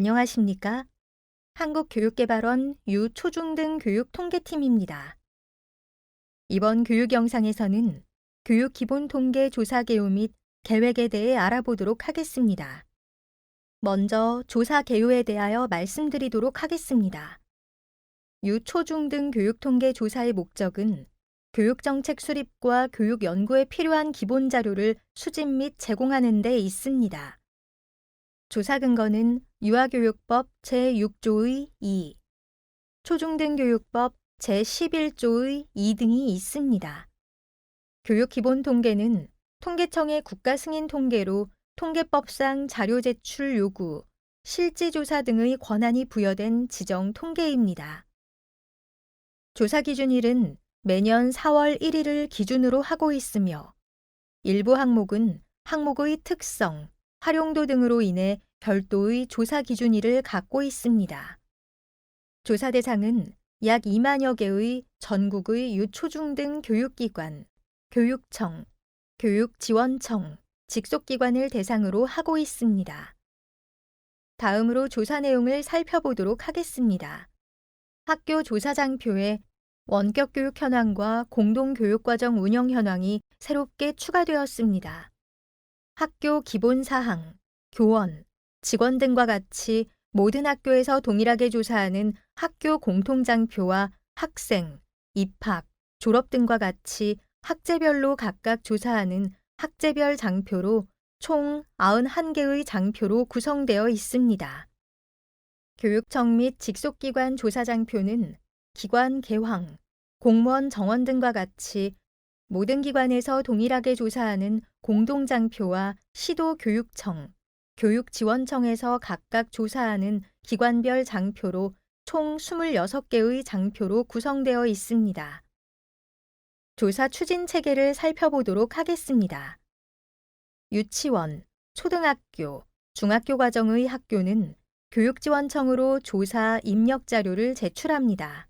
안녕하십니까? 한국교육개발원 유초중등 교육통계팀입니다. 이번 교육 영상에서는 교육 기본 통계 조사 개요 및 계획에 대해 알아보도록 하겠습니다. 먼저 조사 개요에 대하여 말씀드리도록 하겠습니다. 유초중등 교육통계 조사의 목적은 교육정책 수립과 교육 연구에 필요한 기본 자료를 수집 및 제공하는 데 있습니다. 조사 근거는 유아교육법 제6조의 2, 초중등교육법 제11조의 2 등이 있습니다. 교육기본통계는 통계청의 국가승인 통계로 통계법상 자료 제출 요구, 실지조사 등의 권한이 부여된 지정 통계입니다. 조사 기준일은 매년 4월 1일을 기준으로 하고 있으며 일부 항목은 항목의 특성, 활용도 등으로 인해 별도의 조사 기준일을 갖고 있습니다. 조사 대상은 약 2만여 개의 전국의 유초중등 교육기관, 교육청, 교육지원청, 직속기관을 대상으로 하고 있습니다. 다음으로 조사 내용을 살펴보도록 하겠습니다. 학교 조사장표에 원격교육 현황과 공동교육과정 운영 현황이 새롭게 추가되었습니다. 학교 기본사항, 교원, 직원 등과 같이 모든 학교에서 동일하게 조사하는 학교 공통장표와 학생, 입학, 졸업 등과 같이 학제별로 각각 조사하는 학제별 장표로 총 91개의 장표로 구성되어 있습니다. 교육청 및 직속기관 조사장표는 기관 개황, 공무원 정원 등과 같이 모든 기관에서 동일하게 조사하는 공동장표와 시도교육청, 교육지원청에서 각각 조사하는 기관별 장표로 총 26개의 장표로 구성되어 있습니다. 조사 추진 체계를 살펴보도록 하겠습니다. 유치원, 초등학교, 중학교 과정의 학교는 교육지원청으로 조사 입력 자료를 제출합니다.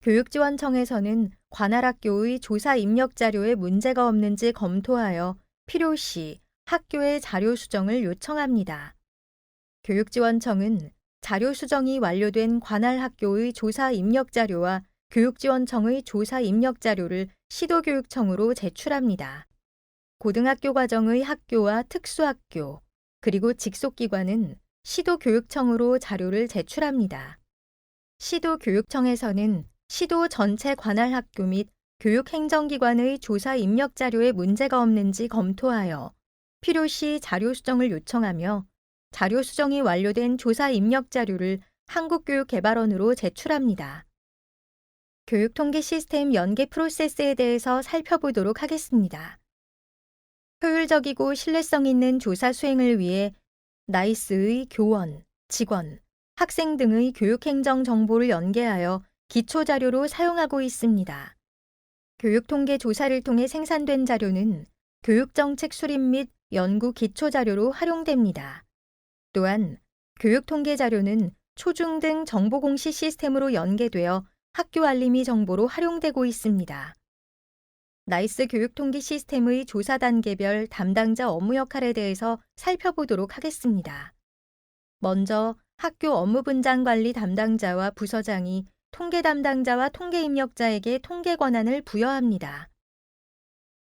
교육지원청에서는 관할 학교의 조사 입력 자료에 문제가 없는지 검토하여 필요시 학교의 자료 수정을 요청합니다. 교육지원청은 자료 수정이 완료된 관할 학교의 조사 입력 자료와 교육지원청의 조사 입력 자료를 시도교육청으로 제출합니다. 고등학교 과정의 학교와 특수학교, 그리고 직속기관은 시도교육청으로 자료를 제출합니다. 시도교육청에서는 시도 전체 관할 학교 및 교육행정기관의 조사 입력 자료에 문제가 없는지 검토하여 필요시 자료 수정을 요청하며 자료 수정이 완료된 조사 입력 자료를 한국교육개발원으로 제출합니다. 교육통계 시스템 연계 프로세스에 대해서 살펴보도록 하겠습니다. 효율적이고 신뢰성 있는 조사 수행을 위해 나이스의 교원, 직원, 학생 등의 교육행정 정보를 연계하여 기초자료로 사용하고 있습니다. 교육통계 조사를 통해 생산된 자료는 교육정책 수립 및 연구 기초자료로 활용됩니다. 또한 교육통계 자료는 초중등 정보공시 시스템으로 연계되어 학교 알림이 정보로 활용되고 있습니다. 나이스 교육통계 시스템의 조사 단계별 담당자 업무 역할에 대해서 살펴보도록 하겠습니다. 먼저 학교 업무 분장 관리 담당자와 부서장이 통계 담당자와 통계 입력자에게 통계 권한을 부여합니다.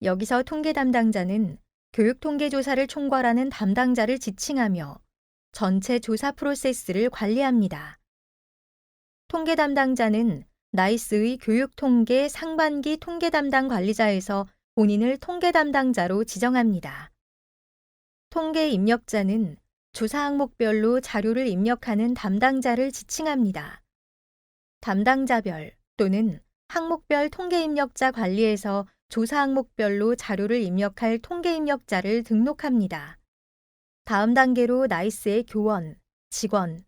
여기서 통계 담당자는 교육통계 조사를 총괄하는 담당자를 지칭하며 전체 조사 프로세스를 관리합니다. 통계 담당자는 나이스의 교육통계 상반기 통계 담당 관리자에서 본인을 통계 담당자로 지정합니다. 통계 입력자는 조사 항목별로 자료를 입력하는 담당자를 지칭합니다. 담당자별 또는 항목별 통계 입력자 관리에서 조사 항목별로 자료를 입력할 통계 입력자를 등록합니다. 다음 단계로 나이스의 교원, 직원,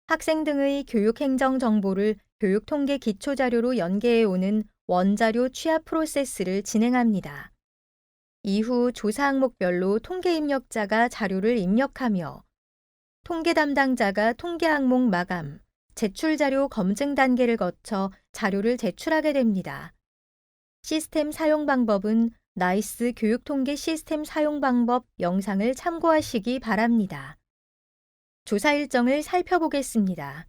학생 등의 교육행정 정보를 교육통계 기초자료로 연계해오는 원자료 취합 프로세스를 진행합니다. 이후 조사 항목별로 통계 입력자가 자료를 입력하며 통계 담당자가 통계 항목 마감, 제출 자료 검증 단계를 거쳐 자료를 제출하게 됩니다. 시스템 사용 방법은 나이스 교육통계 시스템 사용 방법 영상을 참고하시기 바랍니다. 조사 일정을 살펴보겠습니다.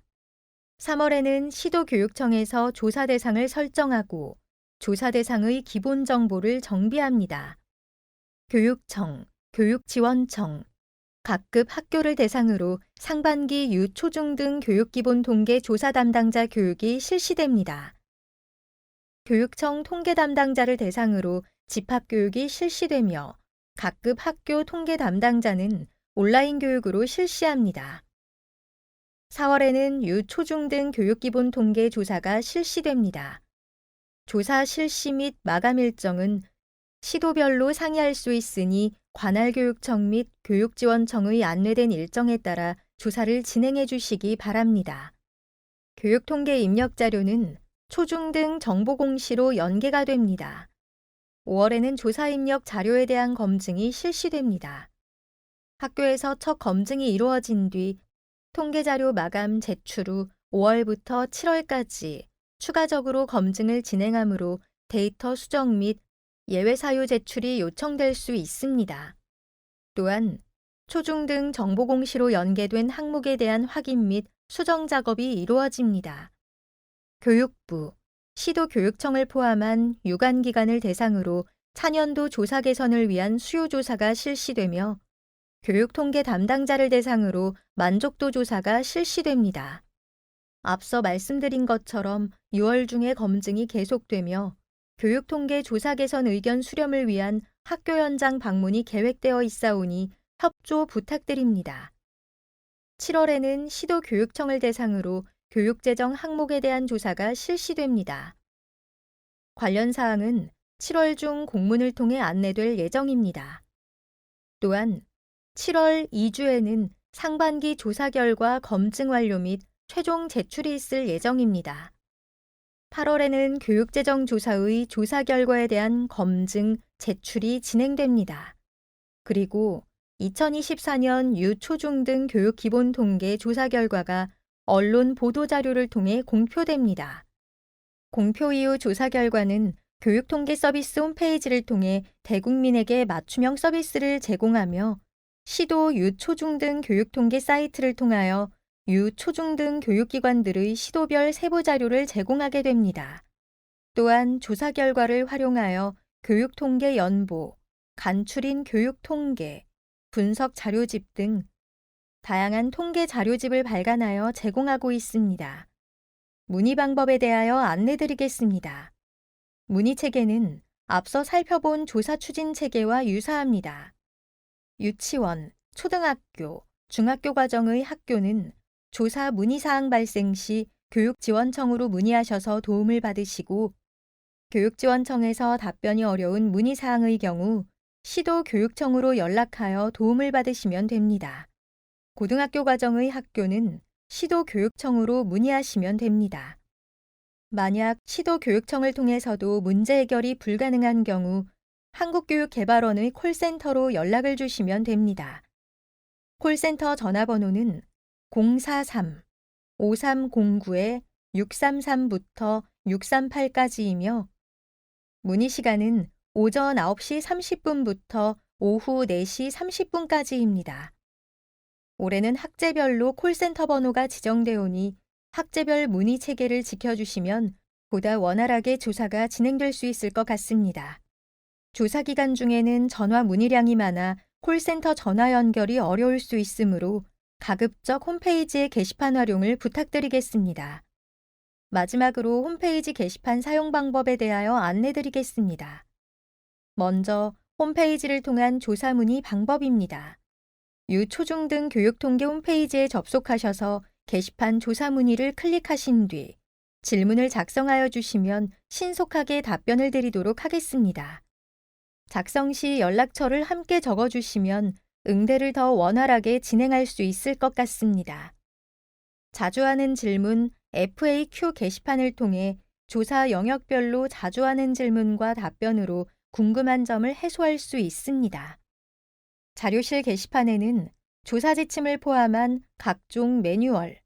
3월에는 시도교육청에서 조사 대상을 설정하고 조사 대상의 기본 정보를 정비합니다. 교육청, 교육지원청, 각급 학교를 대상으로 상반기 유초중 등 교육기본 통계 조사 담당자 교육이 실시됩니다. 교육청 통계 담당자를 대상으로 집합교육이 실시되며 각급 학교 통계 담당자는 온라인 교육으로 실시합니다. 4월에는 유초중 등 교육기본 통계 조사가 실시됩니다. 조사 실시 및 마감 일정은 시도별로 상의할 수 있으니 관할교육청 및 교육지원청의 안내된 일정에 따라 조사를 진행해 주시기 바랍니다. 교육통계 입력자료는 초중 등 정보공시로 연계가 됩니다. 5월에는 조사 입력 자료에 대한 검증이 실시됩니다. 학교에서 첫 검증이 이루어진 뒤 통계자료 마감 제출 후 5월부터 7월까지 추가적으로 검증을 진행하므로 데이터 수정 및 예외 사유 제출이 요청될 수 있습니다. 또한 초중 등 정보공시로 연계된 항목에 대한 확인 및 수정 작업이 이루어집니다. 교육부, 시도교육청을 포함한 유관기관을 대상으로 차년도 조사 개선을 위한 수요조사가 실시되며 교육통계 담당자를 대상으로 만족도 조사가 실시됩니다. 앞서 말씀드린 것처럼 6월 중에 검증이 계속되며 교육통계 조사 개선 의견 수렴을 위한 학교 현장 방문이 계획되어 있사오니 협조 부탁드립니다. 7월에는 시도교육청을 대상으로 교육재정 항목에 대한 조사가 실시됩니다. 관련 사항은 7월 중 공문을 통해 안내될 예정입니다. 또한 7월 2주에는 상반기 조사 결과 검증 완료 및 최종 제출이 있을 예정입니다. 8월에는 교육재정조사의 조사 결과에 대한 검증, 제출이 진행됩니다. 그리고 2024년 유초중 등 교육기본통계 조사 결과가 언론 보도자료를 통해 공표됩니다. 공표 이후 조사 결과는 교육통계 서비스 홈페이지를 통해 대국민에게 맞춤형 서비스를 제공하며 시도 유초중 등 교육통계 사이트를 통하여 유초중 등 교육기관들의 시도별 세부자료를 제공하게 됩니다. 또한 조사 결과를 활용하여 교육통계 연보, 간추린 교육통계, 분석 자료집 등 다양한 통계 자료집을 발간하여 제공하고 있습니다. 문의 방법에 대하여 안내드리겠습니다. 문의 체계는 앞서 살펴본 조사 추진 체계와 유사합니다. 유치원, 초등학교, 중학교 과정의 학교는 조사 문의사항 발생 시 교육지원청으로 문의하셔서 도움을 받으시고 교육지원청에서 답변이 어려운 문의사항의 경우 시도교육청으로 연락하여 도움을 받으시면 됩니다. 고등학교 과정의 학교는 시도교육청으로 문의하시면 됩니다. 만약 시도교육청을 통해서도 문제 해결이 불가능한 경우 한국교육개발원의 콜센터로 연락을 주시면 됩니다. 콜센터 전화번호는 043-5309-633부터 638까지이며 문의 시간은 오전 9시 30분부터 오후 4시 30분까지입니다. 올해는 학제별로 콜센터 번호가 지정되오니 학제별 문의 체계를 지켜주시면 보다 원활하게 조사가 진행될 수 있을 것 같습니다. 조사 기간 중에는 전화 문의량이 많아 콜센터 전화 연결이 어려울 수 있으므로 가급적 홈페이지의 게시판 활용을 부탁드리겠습니다. 마지막으로 홈페이지 게시판 사용 방법에 대하여 안내드리겠습니다. 먼저 홈페이지를 통한 조사 문의 방법입니다. 유초중 등 교육통계 홈페이지에 접속하셔서 게시판 조사 문의를 클릭하신 뒤 질문을 작성하여 주시면 신속하게 답변을 드리도록 하겠습니다. 작성 시 연락처를 함께 적어주시면 응대를 더 원활하게 진행할 수 있을 것 같습니다. 자주 하는 질문 FAQ 게시판을 통해 조사 영역별로 자주 하는 질문과 답변으로 궁금한 점을 해소할 수 있습니다. 자료실 게시판에는 조사 지침을 포함한 각종 매뉴얼,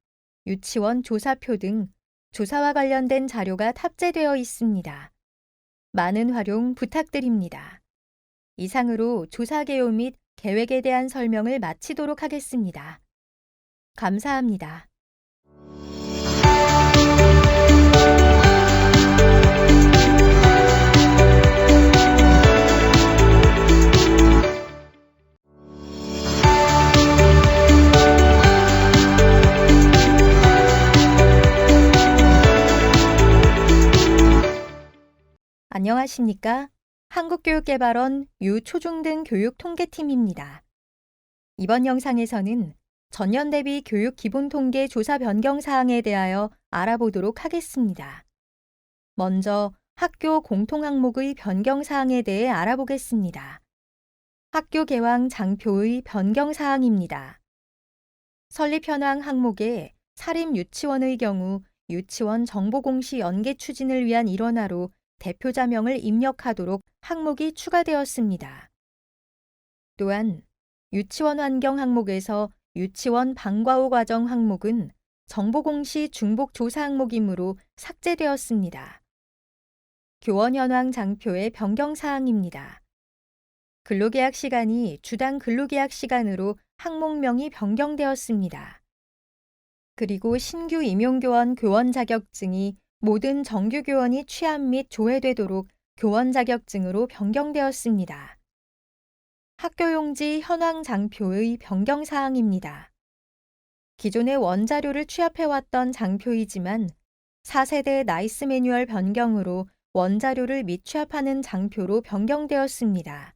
유치원 조사표 등 조사와 관련된 자료가 탑재되어 있습니다. 많은 활용 부탁드립니다. 이상으로 조사 개요 및 계획에 대한 설명을 마치도록 하겠습니다. 감사합니다. 안녕하십니까? 한국교육개발원 유초중등 교육통계팀입니다. 이번 영상에서는 전년 대비 교육 기본통계 조사 변경 사항에 대하여 알아보도록 하겠습니다. 먼저 학교 공통항목의 변경 사항에 대해 알아보겠습니다. 학교 개황 장표의 변경 사항입니다. 설립 현황 항목에 사립 유치원의 경우 유치원 정보공시 연계 추진을 위한 일원화로 대표자명을 입력하도록 항목이 추가되었습니다. 또한 유치원 환경 항목에서 유치원 방과 후 과정 항목은 정보공시 중복 조사 항목이므로 삭제되었습니다. 교원 현황 장표의 변경 사항입니다. 근로계약 시간이 주당 근로계약 시간으로 항목명이 변경되었습니다. 그리고 신규 임용교원 교원 자격증이 모든 정규 교원이 취합 및 조회되도록 교원 자격증으로 변경되었습니다. 학교용지 현황 장표의 변경 사항입니다. 기존의 원자료를 취합해왔던 장표이지만 4세대 나이스 매뉴얼 변경으로 원자료를 미취합하는 장표로 변경되었습니다.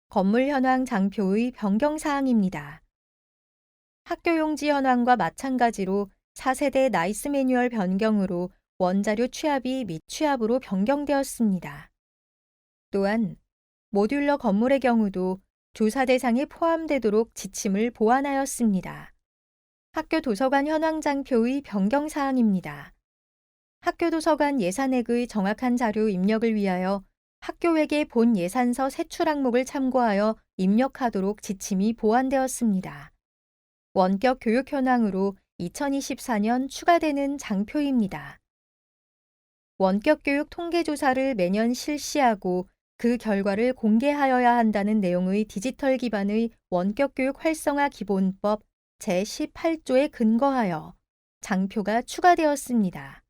건물 현황 장표의 변경 사항입니다. 학교용지 현황과 마찬가지로 4세대 나이스 매뉴얼 변경으로 원자료 취합이 미취합으로 변경되었습니다. 또한 모듈러 건물의 경우도 조사 대상에 포함되도록 지침을 보완하였습니다. 학교 도서관 현황 장표의 변경 사항입니다. 학교 도서관 예산액의 정확한 자료 입력을 위하여 학교회계 본 예산서 세출 항목을 참고하여 입력하도록 지침이 보완되었습니다. 원격 교육 현황으로 2024년 추가되는 장표입니다. 원격 교육 통계조사를 매년 실시하고 그 결과를 공개하여야 한다는 내용의 디지털 기반의 원격 교육 활성화 기본법 제18조에 근거하여 장표가 추가되었습니다.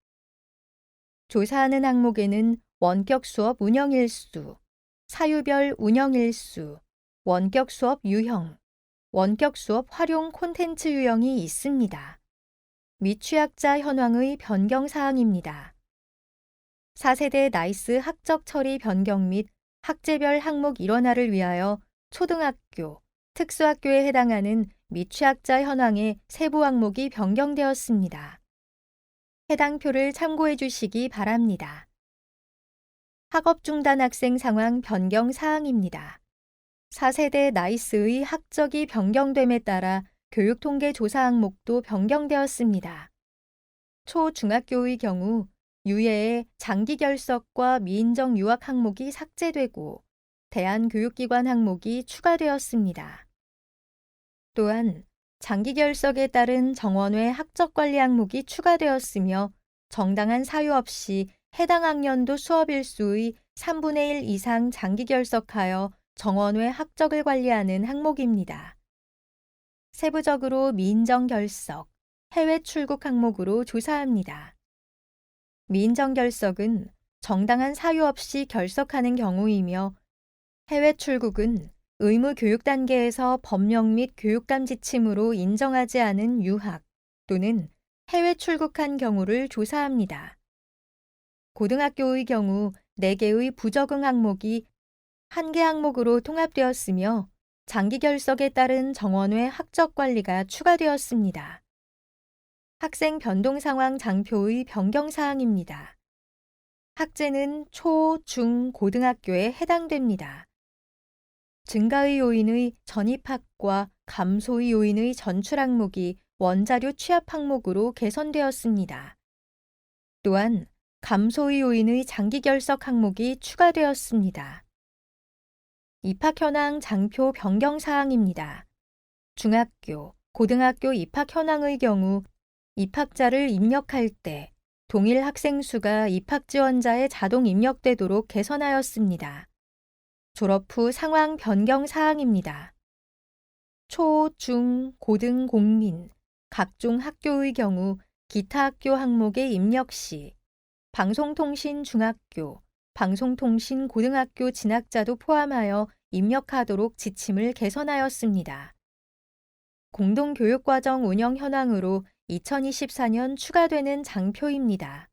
조사하는 항목에는 원격 수업 운영 일수, 사유별 운영 일수, 원격 수업 유형, 원격 수업 활용 콘텐츠 유형이 있습니다. 미취학자 현황의 변경 사항입니다. 4세대 나이스 학적 처리 변경 및 학제별 항목 일원화를 위하여 초등학교, 특수학교에 해당하는 미취학자 현황의 세부 항목이 변경되었습니다. 해당 표를 참고해 주시기 바랍니다. 학업 중단 학생 상황 변경 사항입니다. 4세대 나이스의 학적이 변경됨에 따라 교육통계 조사 항목도 변경되었습니다. 초중학교의 경우 유예의 장기 결석과 미인정 유학 항목이 삭제되고 대한교육기관 항목이 추가되었습니다. 또한 장기 결석에 따른 정원외 학적관리 항목이 추가되었으며 정당한 사유 없이 해당 학년도 수업 일수의 3분의 1 이상 장기 결석하여 정원외 학적을 관리하는 항목입니다. 세부적으로 미인정 결석, 해외 출국 항목으로 조사합니다. 미인정 결석은 정당한 사유 없이 결석하는 경우이며 해외 출국은 의무 교육 단계에서 법령 및 교육감 지침으로 인정하지 않은 유학 또는 해외 출국한 경우를 조사합니다. 고등학교의 경우 4개의 부적응 항목이 1개 항목으로 통합되었으며 장기 결석에 따른 정원외 학적 관리가 추가되었습니다. 학생 변동 상황 장표의 변경 사항입니다. 학제는 초, 중, 고등학교에 해당됩니다. 증가의 요인의 전입학과 감소의 요인의 전출 항목이 원자료 취합 항목으로 개선되었습니다. 또한 감소의 요인의 장기 결석 항목이 추가되었습니다. 입학 현황 장표 변경 사항입니다. 중학교, 고등학교 입학 현황의 경우 입학자를 입력할 때 동일 학생 수가 입학 지원자에 자동 입력되도록 개선하였습니다. 졸업 후 상황 변경 사항입니다. 초, 중, 고등 공민, 각종 학교의 경우 기타 학교 항목의 입력 시 방송통신 중학교, 방송통신 고등학교 진학자도 포함하여 입력하도록 지침을 개선하였습니다. 공동교육과정 운영 현황으로 2024년 추가되는 장표입니다.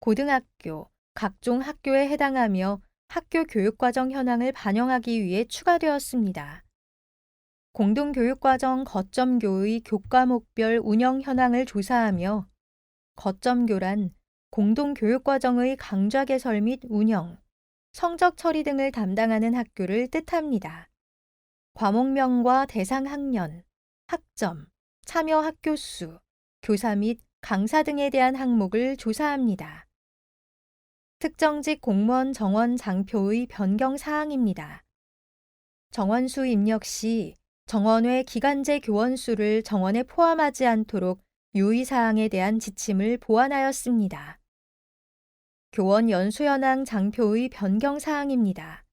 고등학교, 각종 학교에 해당하며 학교 교육과정 현황을 반영하기 위해 추가되었습니다. 공동교육과정 거점교의 교과목별 운영 현황을 조사하며 거점교란 공동교육과정의 강좌 개설 및 운영, 성적 처리 등을 담당하는 학교를 뜻합니다. 과목명과 대상 학년, 학점, 참여 학교 수, 교사 및 강사 등에 대한 항목을 조사합니다. 특정직 공무원 정원 장표의 변경 사항입니다. 정원수 입력 시 정원외 기간제 교원 수를 정원에 포함하지 않도록 유의사항에 대한 지침을 보완하였습니다. 교원 연수 현황 장표의 변경 사항입니다.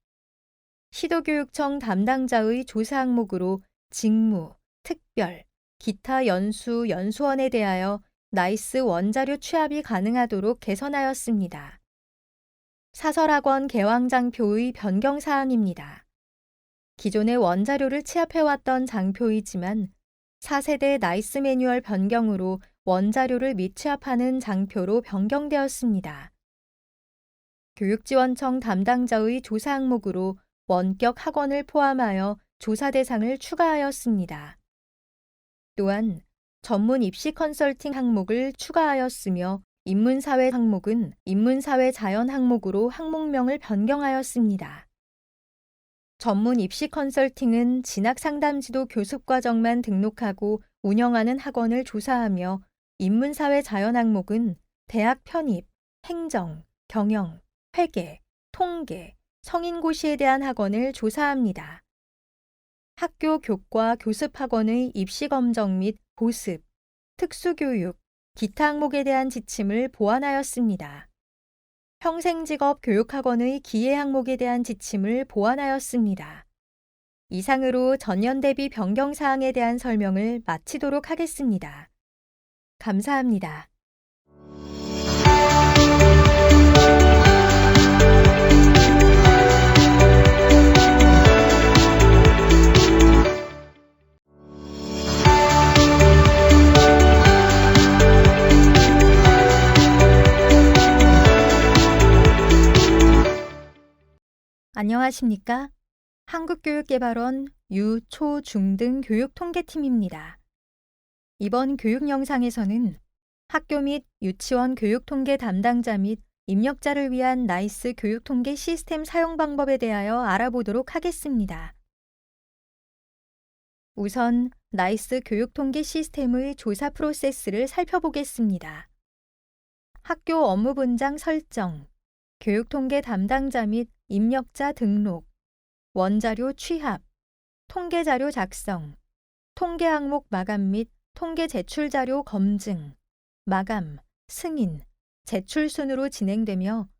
시도교육청 담당자의 조사 항목으로 직무, 특별, 기타 연수, 연수원에 대하여 나이스 원자료 취합이 가능하도록 개선하였습니다. 사설학원 개왕장표의 변경 사항입니다. 기존의 원자료를 취합해왔던 장표이지만 4세대 나이스 매뉴얼 변경으로 원자료를 미취합하는 장표로 변경되었습니다. 교육지원청 담당자의 조사 항목으로 원격 학원을 포함하여 조사 대상을 추가하였습니다. 또한 전문 입시 컨설팅 항목을 추가하였으며 인문사회 항목은 인문사회 자연 항목으로 항목명을 변경하였습니다. 전문 입시 컨설팅은 진학상담지도 교습과정만 등록하고 운영하는 학원을 조사하며 인문사회 자연 항목은 대학 편입, 행정, 경영, 회계, 통계, 성인고시에 대한 학원을 조사합니다. 학교 교과 교습학원의 입시검정 및 보습, 특수교육, 기타 항목에 대한 지침을 보완하였습니다. 평생직업 교육학원의 기회 항목에 대한 지침을 보완하였습니다. 이상으로 전년 대비 변경 사항에 대한 설명을 마치도록 하겠습니다. 감사합니다. 안녕하십니까? 한국교육개발원 유, 초, 중 등 교육통계팀입니다. 이번 교육 영상에서는 학교 및 유치원 교육통계 담당자 및 입력자를 위한 나이스 교육통계 시스템 사용 방법에 대하여 알아보도록 하겠습니다. 우선 나이스 교육통계 시스템의 조사 프로세스를 살펴보겠습니다. 학교 업무 분장 설정, 교육통계 담당자 및 입력자 등록, 원자료 취합, 통계자료 작성, 통계 항목 마감 및 통계 제출 자료 검증, 마감, 승인, 제출 순으로 진행되며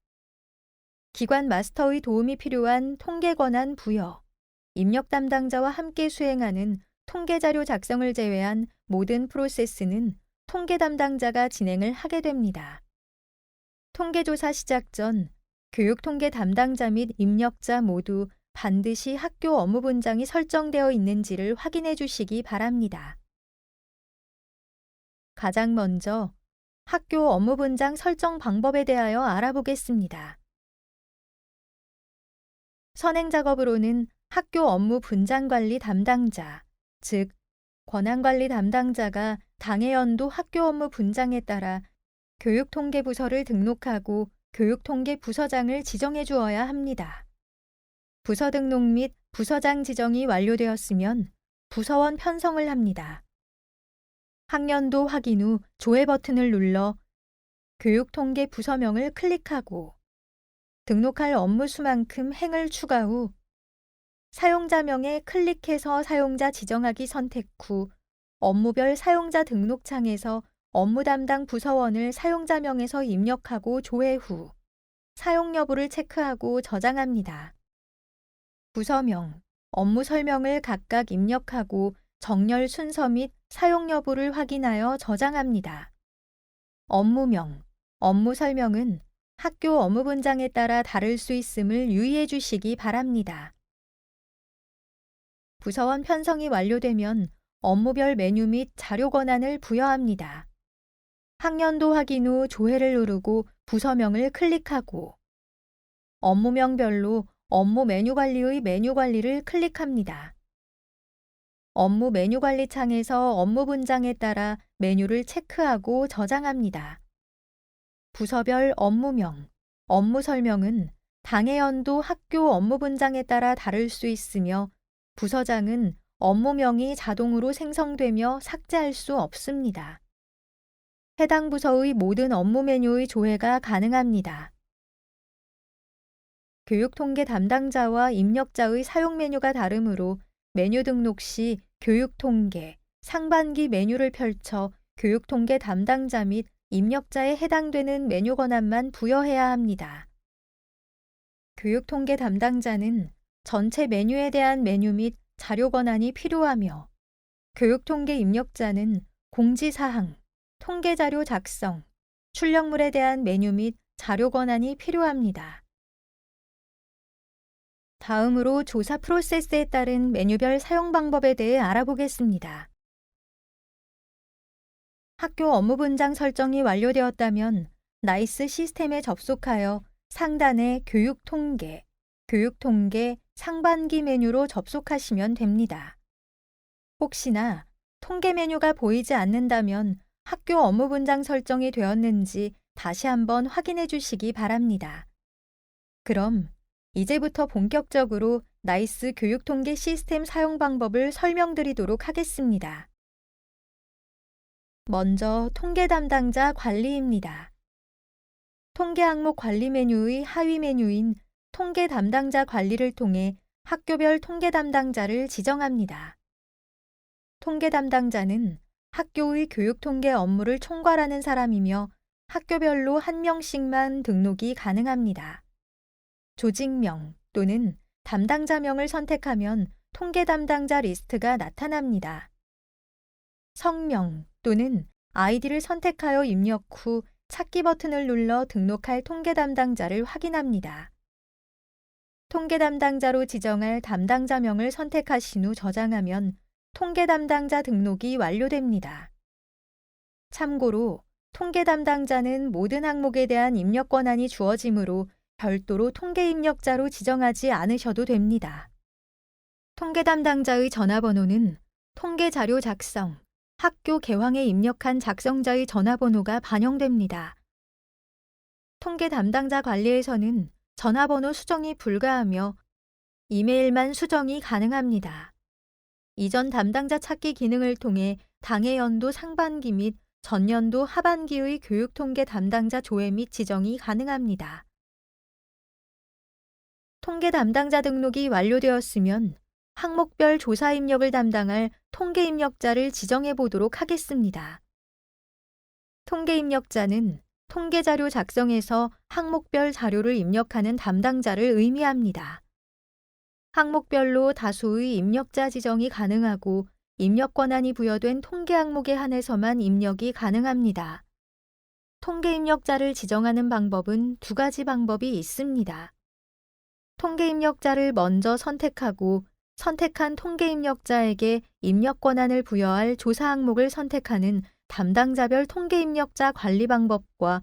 기관 마스터의 도움이 필요한 통계 권한 부여, 입력 담당자와 함께 수행하는 통계자료 작성을 제외한 모든 프로세스는 통계 담당자가 진행을 하게 됩니다. 통계조사 시작 전 교육통계 담당자 및 입력자 모두 반드시 학교 업무 분장이 설정되어 있는지를 확인해 주시기 바랍니다. 가장 먼저 학교 업무 분장 설정 방법에 대하여 알아보겠습니다. 선행작업으로는 학교 업무 분장관리 담당자, 즉 권한관리 담당자가 당해 연도 학교 업무 분장에 따라 교육통계부서를 등록하고 교육통계 부서장을 지정해 주어야 합니다. 부서 등록 및 부서장 지정이 완료되었으면 부서원 편성을 합니다. 학년도 확인 후 조회 버튼을 눌러 교육통계 부서명을 클릭하고 등록할 업무 수만큼 행을 추가 후 사용자명에 클릭해서 사용자 지정하기 선택 후 업무별 사용자 등록창에서 업무 담당 부서원을 사용자명에서 입력하고 조회 후 사용 여부를 체크하고 저장합니다. 부서명, 업무 설명을 각각 입력하고 정렬 순서 및 사용 여부를 확인하여 저장합니다. 업무명, 업무 설명은 학교 업무 분장에 따라 다를 수 있음을 유의해 주시기 바랍니다. 부서원 편성이 완료되면 업무별 메뉴 및 자료 권한을 부여합니다. 학년도 확인 후 조회를 누르고 부서명을 클릭하고 업무명별로 업무 메뉴 관리의 메뉴 관리를 클릭합니다. 업무 메뉴 관리 창에서 업무 분장에 따라 메뉴를 체크하고 저장합니다. 부서별 업무명, 업무 설명은 당해 연도 학교 업무 분장에 따라 다를 수 있으며 부서장은 업무명이 자동으로 생성되며 삭제할 수 없습니다. 해당 부서의 모든 업무 메뉴의 조회가 가능합니다. 교육통계 담당자와 입력자의 사용 메뉴가 다르므로 메뉴 등록 시 교육통계, 상반기 메뉴를 펼쳐 교육통계 담당자 및 입력자에 해당되는 메뉴 권한만 부여해야 합니다. 교육통계 담당자는 전체 메뉴에 대한 메뉴 및 자료 권한이 필요하며 교육통계 입력자는 공지사항, 통계자료 작성, 출력물에 대한 메뉴 및 자료 권한이 필요합니다. 다음으로 조사 프로세스에 따른 메뉴별 사용 방법에 대해 알아보겠습니다. 학교 업무 분장 설정이 완료되었다면 나이스 시스템에 접속하여 상단의 교육통계 상반기 메뉴로 접속하시면 됩니다. 혹시나 통계 메뉴가 보이지 않는다면 학교 업무 분장 설정이 되었는지 다시 한번 확인해 주시기 바랍니다. 그럼 이제부터 본격적으로 나이스 교육통계 시스템 사용 방법을 설명드리도록 하겠습니다. 먼저 통계 담당자 관리입니다. 통계 항목 관리 메뉴의 하위 메뉴인 통계 담당자 관리를 통해 학교별 통계 담당자를 지정합니다. 통계 담당자는 학교의 교육통계 업무를 총괄하는 사람이며 학교별로 한 명씩만 등록이 가능합니다. 조직명 또는 담당자명을 선택하면 통계 담당자 리스트가 나타납니다. 성명 또는 아이디를 선택하여 입력 후 찾기 버튼을 눌러 등록할 통계 담당자를 확인합니다. 통계 담당자로 지정할 담당자명을 선택하신 후 저장하면 통계 담당자 등록이 완료됩니다. 참고로 통계 담당자는 모든 항목에 대한 입력 권한이 주어지므로 별도로 통계 입력자로 지정하지 않으셔도 됩니다. 통계 담당자의 전화번호는 통계 자료 작성, 학교 개황에 입력한 작성자의 전화번호가 반영됩니다. 통계 담당자 관리에서는 전화번호 수정이 불가하며 이메일만 수정이 가능합니다. 이전 담당자 찾기 기능을 통해 당해 연도 상반기 및 전년도 하반기의 교육통계 담당자 조회 및 지정이 가능합니다. 통계 담당자 등록이 완료되었으면 항목별 조사 입력을 담당할 통계 입력자를 지정해 보도록 하겠습니다. 통계 입력자는 통계 자료 작성에서 항목별 자료를 입력하는 담당자를 의미합니다. 항목별로 다수의 입력자 지정이 가능하고 입력 권한이 부여된 통계 항목에 한해서만 입력이 가능합니다. 통계 입력자를 지정하는 방법은 두 가지 방법이 있습니다. 통계 입력자를 먼저 선택하고 선택한 통계 입력자에게 입력 권한을 부여할 조사 항목을 선택하는 담당자별 통계 입력자 관리 방법과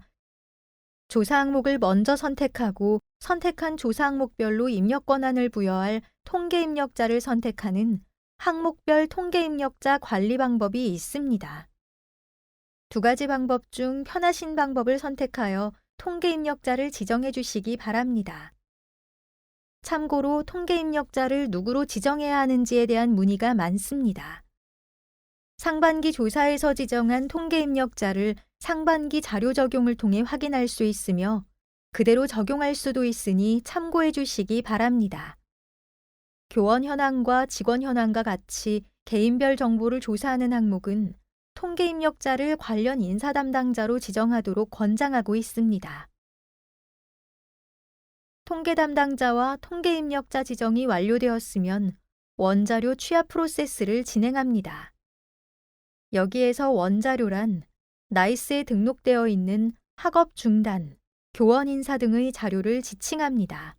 조사 항목을 먼저 선택하고 선택한 조사 항목별로 입력 권한을 부여할 통계 입력자를 선택하는 항목별 통계 입력자 관리 방법이 있습니다. 두 가지 방법 중 편하신 방법을 선택하여 통계 입력자를 지정해 주시기 바랍니다. 참고로 통계 입력자를 누구로 지정해야 하는지에 대한 문의가 많습니다. 상반기 조사에서 지정한 통계 입력자를 상반기 자료 적용을 통해 확인할 수 있으며 그대로 적용할 수도 있으니 참고해 주시기 바랍니다. 교원 현황과 직원 현황과 같이 개인별 정보를 조사하는 항목은 통계 입력자를 관련 인사 담당자로 지정하도록 권장하고 있습니다. 통계 담당자와 통계 입력자 지정이 완료되었으면 원자료 취합 프로세스를 진행합니다. 여기에서 원자료란 나이스에 등록되어 있는 학업 중단, 교원 인사 등의 자료를 지칭합니다.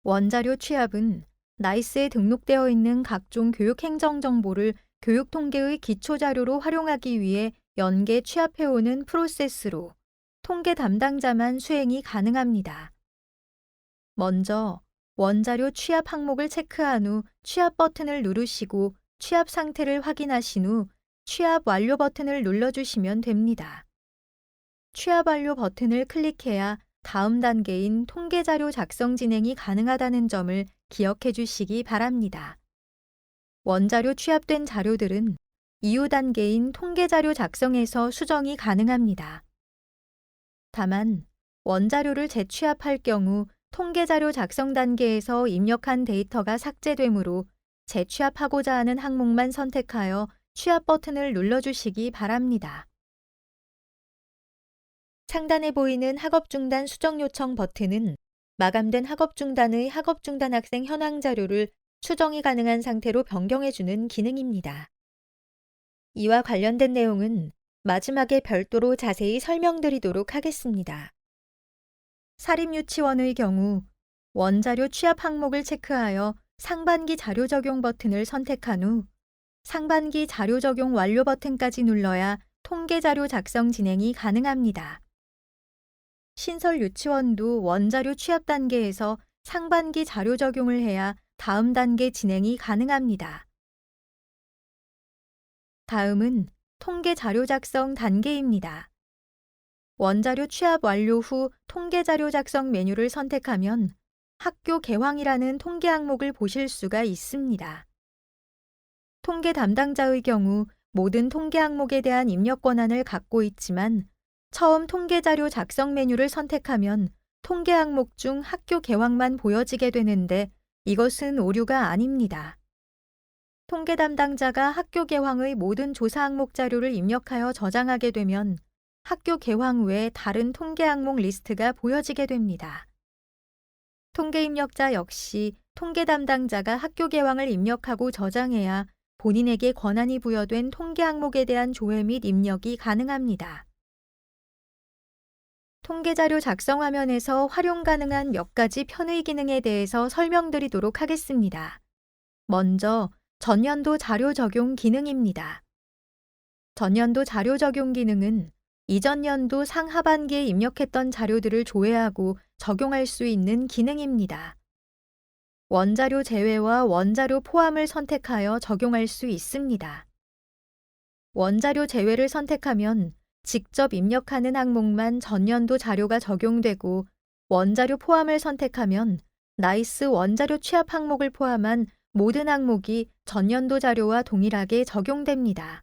원자료 취합은 나이스에 등록되어 있는 각종 교육 행정 정보를 교육 통계의 기초 자료로 활용하기 위해 연계 취합해오는 프로세스로 통계 담당자만 수행이 가능합니다. 먼저 원자료 취합 항목을 체크한 후 취합 버튼을 누르시고 취합 상태를 확인하신 후 취합 완료 버튼을 눌러주시면 됩니다. 취합 완료 버튼을 클릭해야 다음 단계인 통계자료 작성 진행이 가능하다는 점을 기억해 주시기 바랍니다. 원자료 취합된 자료들은 이후 단계인 통계자료 작성에서 수정이 가능합니다. 다만 원자료를 재취합할 경우 통계자료 작성 단계에서 입력한 데이터가 삭제되므로 재취합하고자 하는 항목만 선택하여 취합 버튼을 눌러주시기 바랍니다. 상단에 보이는 학업중단 수정 요청 버튼은 마감된 학업중단의 학업중단 학생 현황 자료를 수정이 가능한 상태로 변경해주는 기능입니다. 이와 관련된 내용은 마지막에 별도로 자세히 설명드리도록 하겠습니다. 사립유치원의 경우 원자료 취합 항목을 체크하여 상반기 자료 적용 버튼을 선택한 후 상반기 자료 적용 완료 버튼까지 눌러야 통계 자료 작성 진행이 가능합니다. 신설 유치원도 원자료 취합 단계에서 상반기 자료 적용을 해야 다음 단계 진행이 가능합니다. 다음은 통계 자료 작성 단계입니다. 원자료 취합 완료 후 통계 자료 작성 메뉴를 선택하면 학교 개황이라는 통계 항목을 보실 수가 있습니다. 통계 담당자의 경우 모든 통계 항목에 대한 입력 권한을 갖고 있지만 처음 통계 자료 작성 메뉴를 선택하면 통계 항목 중 학교 개황만 보여지게 되는데 이것은 오류가 아닙니다. 통계 담당자가 학교 개황의 모든 조사 항목 자료를 입력하여 저장하게 되면 학교 개황 외에 다른 통계 항목 리스트가 보여지게 됩니다. 통계 입력자 역시 통계 담당자가 학교 개황을 입력하고 저장해야 본인에게 권한이 부여된 통계 항목에 대한 조회 및 입력이 가능합니다. 통계자료 작성 화면에서 활용 가능한 몇 가지 편의 기능에 대해서 설명드리도록 하겠습니다. 먼저 전년도 자료 적용 기능입니다. 전년도 자료 적용 기능은 이전 연도 상하반기에 입력했던 자료들을 조회하고 적용할 수 있는 기능입니다. 원자료 제외와 원자료 포함을 선택하여 적용할 수 있습니다. 원자료 제외를 선택하면 직접 입력하는 항목만 전년도 자료가 적용되고 원자료 포함을 선택하면 나이스 원자료 취합 항목을 포함한 모든 항목이 전년도 자료와 동일하게 적용됩니다.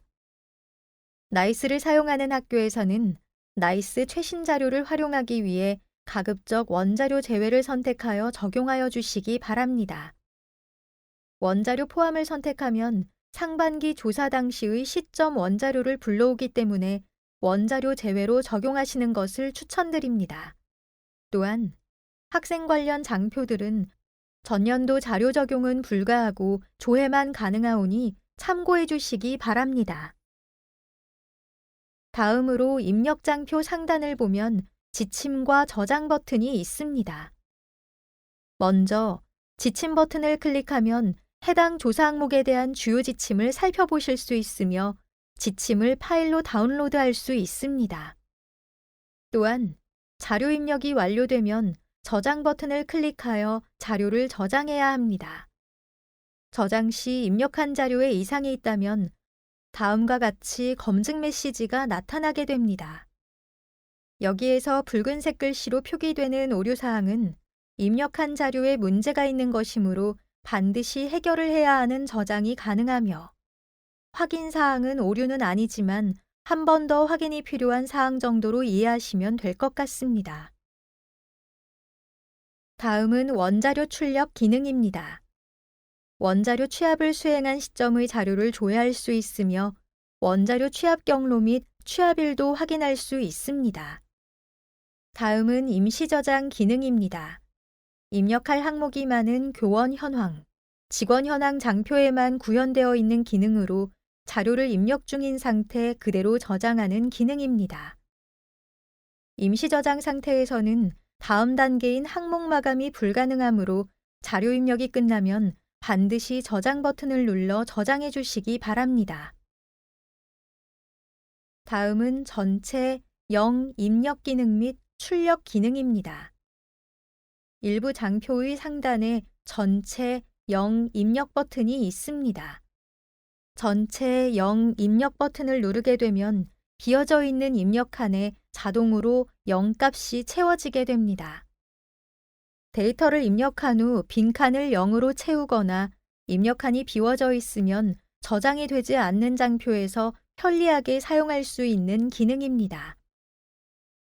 나이스를 사용하는 학교에서는 나이스 최신 자료를 활용하기 위해 가급적 원자료 제외를 선택하여 적용하여 주시기 바랍니다. 원자료 포함을 선택하면 상반기 조사 당시의 시점 원자료를 불러오기 때문에 원자료 제외로 적용하시는 것을 추천드립니다. 또한 학생 관련 장표들은 전년도 자료 적용은 불가하고 조회만 가능하오니 참고해 주시기 바랍니다. 다음으로 입력장표 상단을 보면 지침과 저장 버튼이 있습니다. 먼저 지침 버튼을 클릭하면 해당 조사 항목에 대한 주요 지침을 살펴보실 수 있으며 지침을 파일로 다운로드할 수 있습니다. 또한 자료 입력이 완료되면 저장 버튼을 클릭하여 자료를 저장해야 합니다. 저장 시 입력한 자료에 이상이 있다면 다음과 같이 검증 메시지가 나타나게 됩니다. 여기에서 붉은색 글씨로 표기되는 오류사항은 입력한 자료에 문제가 있는 것이므로 반드시 해결을 해야 하는 저장이 가능하며 확인사항은 오류는 아니지만 한 번 더 확인이 필요한 사항 정도로 이해하시면 될 것 같습니다. 다음은 원자료 출력 기능입니다. 원자료 취합을 수행한 시점의 자료를 조회할 수 있으며 원자료 취합 경로 및 취합일도 확인할 수 있습니다. 다음은 임시 저장 기능입니다. 입력할 항목이 많은 교원 현황, 직원 현황 장표에만 구현되어 있는 기능으로 자료를 입력 중인 상태 그대로 저장하는 기능입니다. 임시 저장 상태에서는 다음 단계인 항목 마감이 불가능하므로 자료 입력이 끝나면 반드시 저장 버튼을 눌러 저장해 주시기 바랍니다. 다음은 전체 0 입력 기능 및 출력 기능입니다. 일부 장표의 상단에 전체 0 입력 버튼이 있습니다. 전체 0 입력 버튼을 누르게 되면 비어져 있는 입력칸에 자동으로 0 값이 채워지게 됩니다. 데이터를 입력한 후 빈칸을 0으로 채우거나 입력칸이 비워져 있으면 저장이 되지 않는 장표에서 편리하게 사용할 수 있는 기능입니다.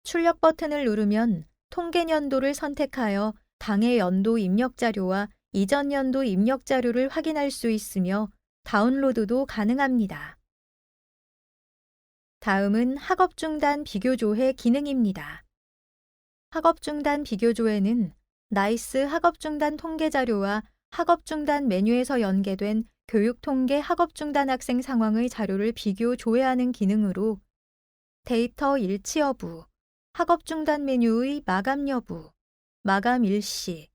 출력 버튼을 누르면 통계 연도를 선택하여 당해 연도 입력 자료와 이전 연도 입력 자료를 확인할 수 있으며 다운로드도 가능합니다. 다음은 학업 중단 비교 조회 기능입니다. 학업 중단 비교 조회는 나이스 학업 중단 통계 자료와 학업 중단 메뉴에서 연계된 교육 통계 학업 중단 학생 상황의 자료를 비교 조회하는 기능으로 데이터 일치 여부, 학업 중단 메뉴의 마감 여부, 마감 일시,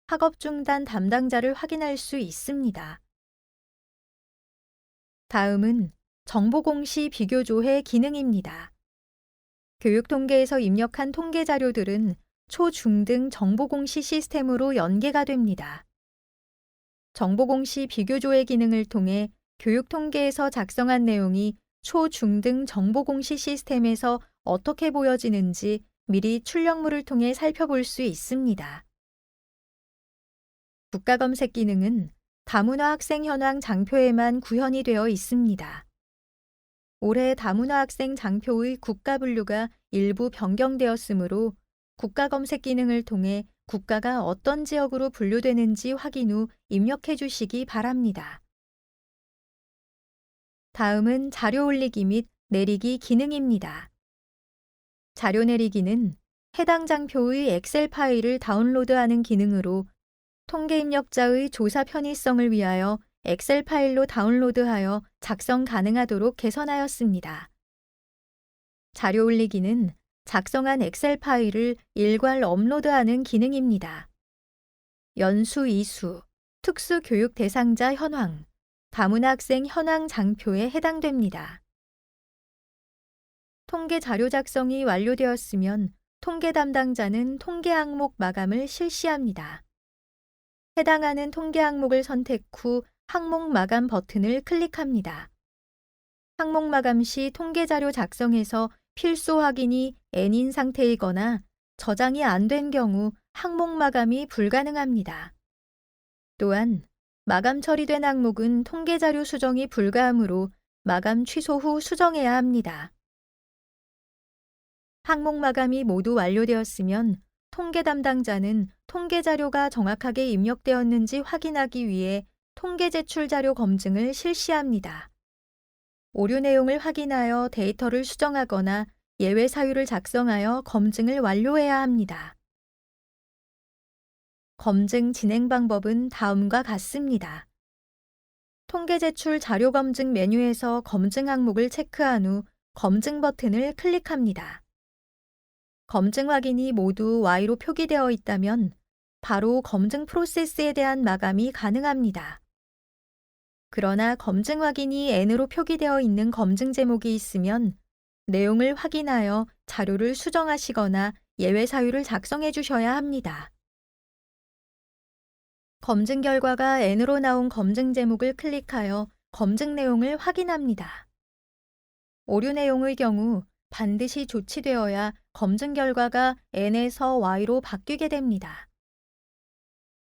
학업 중단 담당자를 확인할 수 있습니다. 다음은 정보공시 비교 조회 기능입니다. 교육통계에서 입력한 통계 자료들은 초중등 정보공시 시스템으로 연계가 됩니다. 정보공시 비교 조회 기능을 통해 교육통계에서 작성한 내용이 초중등 정보공시 시스템에서 어떻게 보여지는지 미리 출력물을 통해 살펴볼 수 있습니다. 국가검색 기능은 다문화 학생 현황 장표에만 구현이 되어 있습니다. 올해 다문화 학생 장표의 국가 분류가 일부 변경되었으므로 국가검색 기능을 통해 국가가 어떤 지역으로 분류되는지 확인 후 입력해 주시기 바랍니다. 다음은 자료 올리기 및 내리기 기능입니다. 자료 내리기는 해당 장표의 엑셀 파일을 다운로드하는 기능으로 통계 입력자의 조사 편의성을 위하여 엑셀 파일로 다운로드하여 작성 가능하도록 개선하였습니다. 자료 올리기는 작성한 엑셀 파일을 일괄 업로드하는 기능입니다. 연수 이수, 특수 교육 대상자 현황, 다문화 학생 현황 장표에 해당됩니다. 통계 자료 작성이 완료되었으면 통계 담당자는 통계 항목 마감을 실시합니다. 해당하는 통계 항목을 선택 후 항목 마감 버튼을 클릭합니다. 항목 마감 시 통계 자료 작성에서 필수 확인이 N인 상태이거나 저장이 안 된 경우 항목 마감이 불가능합니다. 또한 마감 처리된 항목은 통계 자료 수정이 불가하므로 마감 취소 후 수정해야 합니다. 항목 마감이 모두 완료되었으면 통계 담당자는 통계 자료가 정확하게 입력되었는지 확인하기 위해 통계 제출 자료 검증을 실시합니다. 오류 내용을 확인하여 데이터를 수정하거나 예외 사유를 작성하여 검증을 완료해야 합니다. 검증 진행 방법은 다음과 같습니다. 통계 제출 자료 검증 메뉴에서 검증 항목을 체크한 후 검증 버튼을 클릭합니다. 검증 확인이 모두 Y로 표기되어 있다면 바로 검증 프로세스에 대한 마감이 가능합니다. 그러나 검증 확인이 N으로 표기되어 있는 검증 제목이 있으면 내용을 확인하여 자료를 수정하시거나 예외 사유를 작성해 주셔야 합니다. 검증 결과가 N으로 나온 검증 제목을 클릭하여 검증 내용을 확인합니다. 오류 내용의 경우 반드시 조치되어야 검증 결과가 N에서 Y로 바뀌게 됩니다.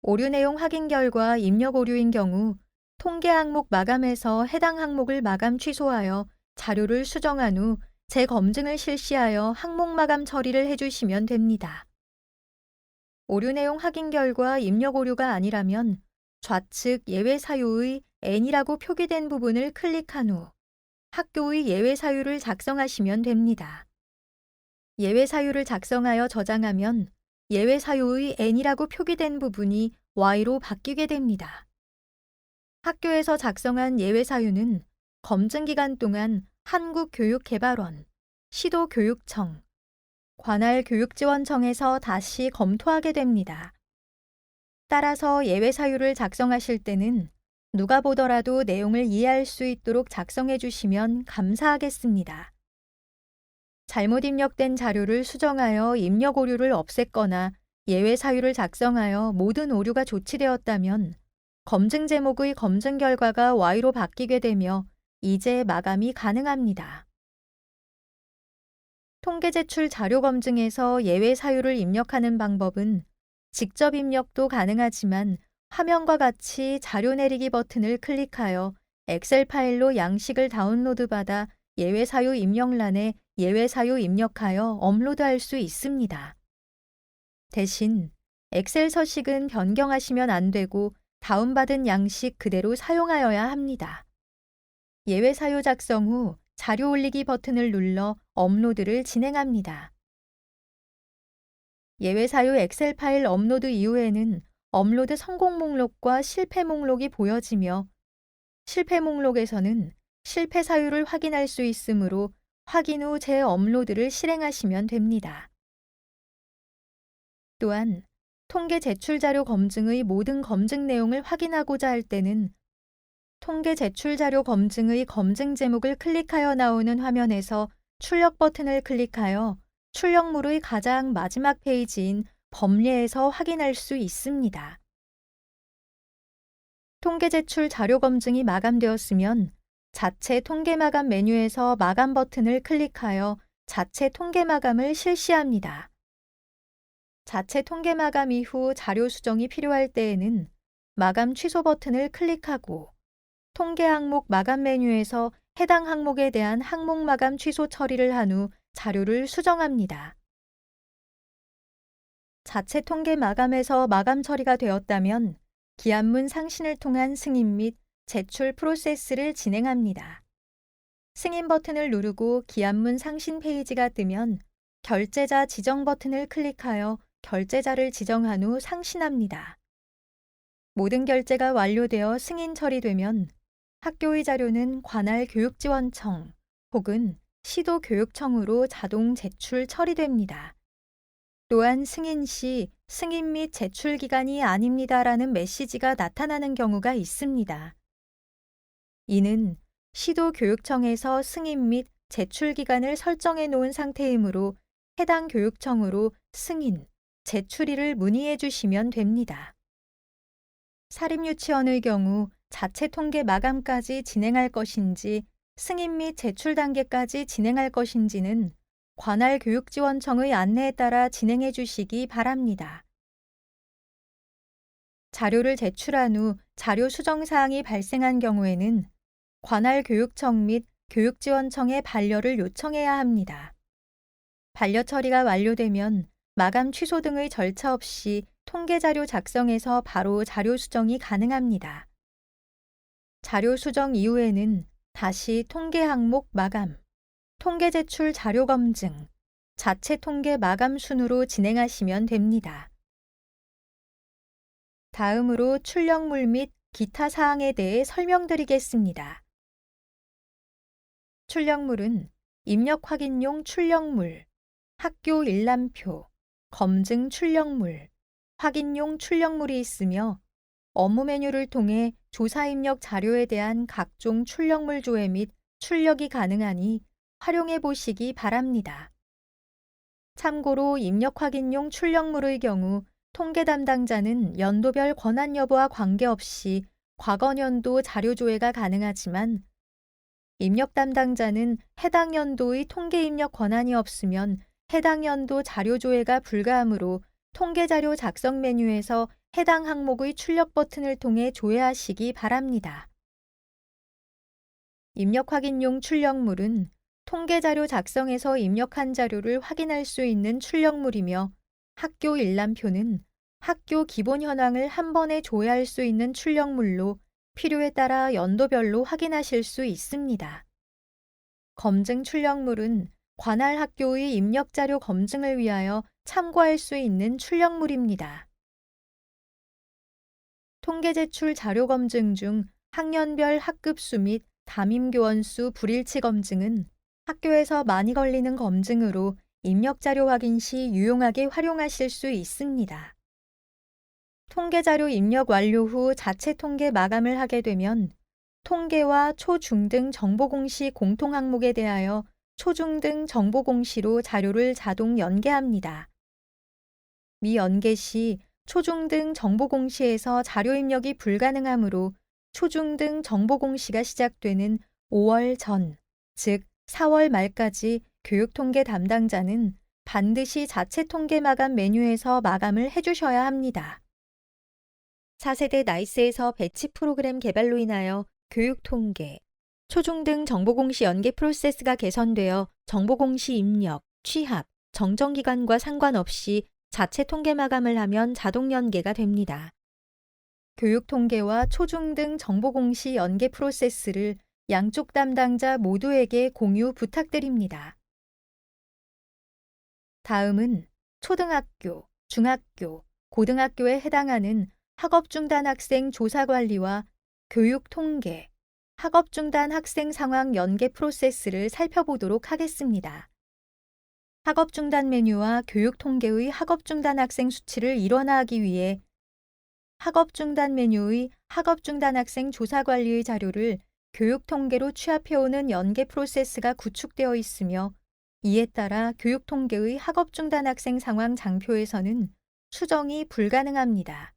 오류 내용 확인 결과 입력 오류인 경우 통계 항목 마감에서 해당 항목을 마감 취소하여 자료를 수정한 후 재검증을 실시하여 항목 마감 처리를 해주시면 됩니다. 오류 내용 확인 결과 입력 오류가 아니라면 좌측 예외 사유의 N이라고 표기된 부분을 클릭한 후 학교의 예외 사유를 작성하시면 됩니다. 예외 사유를 작성하여 저장하면 예외 사유의 N이라고 표기된 부분이 Y로 바뀌게 됩니다. 학교에서 작성한 예외 사유는 검증 기간 동안 한국교육개발원, 시도교육청, 관할 교육지원청에서 다시 검토하게 됩니다. 따라서 예외 사유를 작성하실 때는 누가 보더라도 내용을 이해할 수 있도록 작성해 주시면 감사하겠습니다. 잘못 입력된 자료를 수정하여 입력 오류를 없앴거나 예외 사유를 작성하여 모든 오류가 조치되었다면 검증 제목의 검증 결과가 Y로 바뀌게 되며 이제 마감이 가능합니다. 통계 제출 자료 검증에서 예외 사유를 입력하는 방법은 직접 입력도 가능하지만 화면과 같이 자료 내리기 버튼을 클릭하여 엑셀 파일로 양식을 다운로드받아 예외 사유 입력란에 예외 사유 입력하여 업로드할 수 있습니다. 대신 엑셀 서식은 변경하시면 안 되고 다운받은 양식 그대로 사용하여야 합니다. 예외 사유 작성 후 자료 올리기 버튼을 눌러 업로드를 진행합니다. 예외 사유 엑셀 파일 업로드 이후에는 업로드 성공 목록과 실패 목록이 보여지며 실패 목록에서는 실패 사유를 확인할 수 있으므로 확인 후 재업로드를 실행하시면 됩니다. 또한 통계 제출 자료 검증의 모든 검증 내용을 확인하고자 할 때는 통계 제출 자료 검증의 검증 제목을 클릭하여 나오는 화면에서 출력 버튼을 클릭하여 출력물의 가장 마지막 페이지인 범례에서 확인할 수 있습니다. 통계 제출 자료 검증이 마감되었으면 자체 통계 마감 메뉴에서 마감 버튼을 클릭하여 자체 통계 마감을 실시합니다. 자체 통계 마감 이후 자료 수정이 필요할 때에는 마감 취소 버튼을 클릭하고 통계 항목 마감 메뉴에서 해당 항목에 대한 항목 마감 취소 처리를 한 후 자료를 수정합니다. 자체 통계 마감에서 마감 처리가 되었다면 기한문 상신을 통한 승인 및 제출 프로세스를 진행합니다. 승인 버튼을 누르고 기한문 상신 페이지가 뜨면 결제자 지정 버튼을 클릭하여 결제자를 지정한 후 상신합니다. 모든 결제가 완료되어 승인 처리되면 학교의 자료는 관할 교육지원청 혹은 시도교육청으로 자동 제출 처리됩니다. 또한 승인 시 승인 및 제출 기간이 아닙니다라는 메시지가 나타나는 경우가 있습니다. 이는 시도교육청에서 승인 및 제출 기간을 설정해 놓은 상태이므로 해당 교육청으로 승인, 제출일을 문의해 주시면 됩니다. 사립유치원의 경우 자체 통계 마감까지 진행할 것인지 승인 및 제출 단계까지 진행할 것인지는 관할 교육지원청의 안내에 따라 진행해 주시기 바랍니다. 자료를 제출한 후 자료 수정 사항이 발생한 경우에는 관할 교육청 및 교육지원청에 반려를 요청해야 합니다. 반려 처리가 완료되면 마감 취소 등의 절차 없이 통계 자료 작성에서 바로 자료 수정이 가능합니다. 자료 수정 이후에는 다시 통계 항목 마감, 통계 제출 자료 검증, 자체 통계 마감 순으로 진행하시면 됩니다. 다음으로 출력물 및 기타 사항에 대해 설명드리겠습니다. 출력물은 입력 확인용 출력물, 학교 일람표, 검증 출력물, 확인용 출력물이 있으며 업무 메뉴를 통해 조사 입력 자료에 대한 각종 출력물 조회 및 출력이 가능하니 활용해 보시기 바랍니다. 참고로 입력 확인용 출력물의 경우 통계 담당자는 연도별 권한 여부와 관계없이 과거 연도 자료 조회가 가능하지만 입력 담당자는 해당 연도의 통계 입력 권한이 없으면 해당 연도 자료 조회가 불가하므로 통계 자료 작성 메뉴에서 해당 항목의 출력 버튼을 통해 조회하시기 바랍니다. 입력 확인용 출력물은 통계 자료 작성에서 입력한 자료를 확인할 수 있는 출력물이며 학교 일람표는 학교 기본 현황을 한 번에 조회할 수 있는 출력물로 필요에 따라 연도별로 확인하실 수 있습니다. 검증 출력물은 관할 학교의 입력 자료 검증을 위하여 참고할 수 있는 출력물입니다. 통계 제출 자료 검증 중 학년별 학급수 및 담임교원수 불일치 검증은 학교에서 많이 걸리는 검증으로 입력자료 확인 시 유용하게 활용하실 수 있습니다. 통계자료 입력 완료 후 자체 통계 마감을 하게 되면 통계와 초중등 정보공시 공통 항목에 대하여 초중등 정보공시로 자료를 자동 연계합니다. 미연계 시 초중등 정보공시에서 자료 입력이 불가능하므로 초중등 정보공시가 시작되는 5월 전, 즉 4월 말까지 교육통계 담당자는 반드시 자체 통계 마감 메뉴에서 마감을 해주셔야 합니다. 4세대 나이스에서 배치 프로그램 개발로 인하여 교육통계, 초중등 정보공시 연계 프로세스가 개선되어 정보공시 입력, 취합, 정정기간과 상관없이 자체 통계 마감을 하면 자동 연계가 됩니다. 교육통계와 초중등 정보공시 연계 프로세스를 양쪽 담당자 모두에게 공유 부탁드립니다. 다음은 초등학교, 중학교, 고등학교에 해당하는 학업중단 학생 조사관리와 교육통계, 학업중단 학생 상황 연계 프로세스를 살펴보도록 하겠습니다. 학업중단 메뉴와 교육통계의 학업중단 학생 수치를 일원화하기 위해 학업중단 메뉴의 학업중단 학생 조사관리의 자료를 교육통계로 취합해오는 연계 프로세스가 구축되어 있으며 이에 따라 교육통계의 학업중단 학생 상황 장표에서는 수정이 불가능합니다.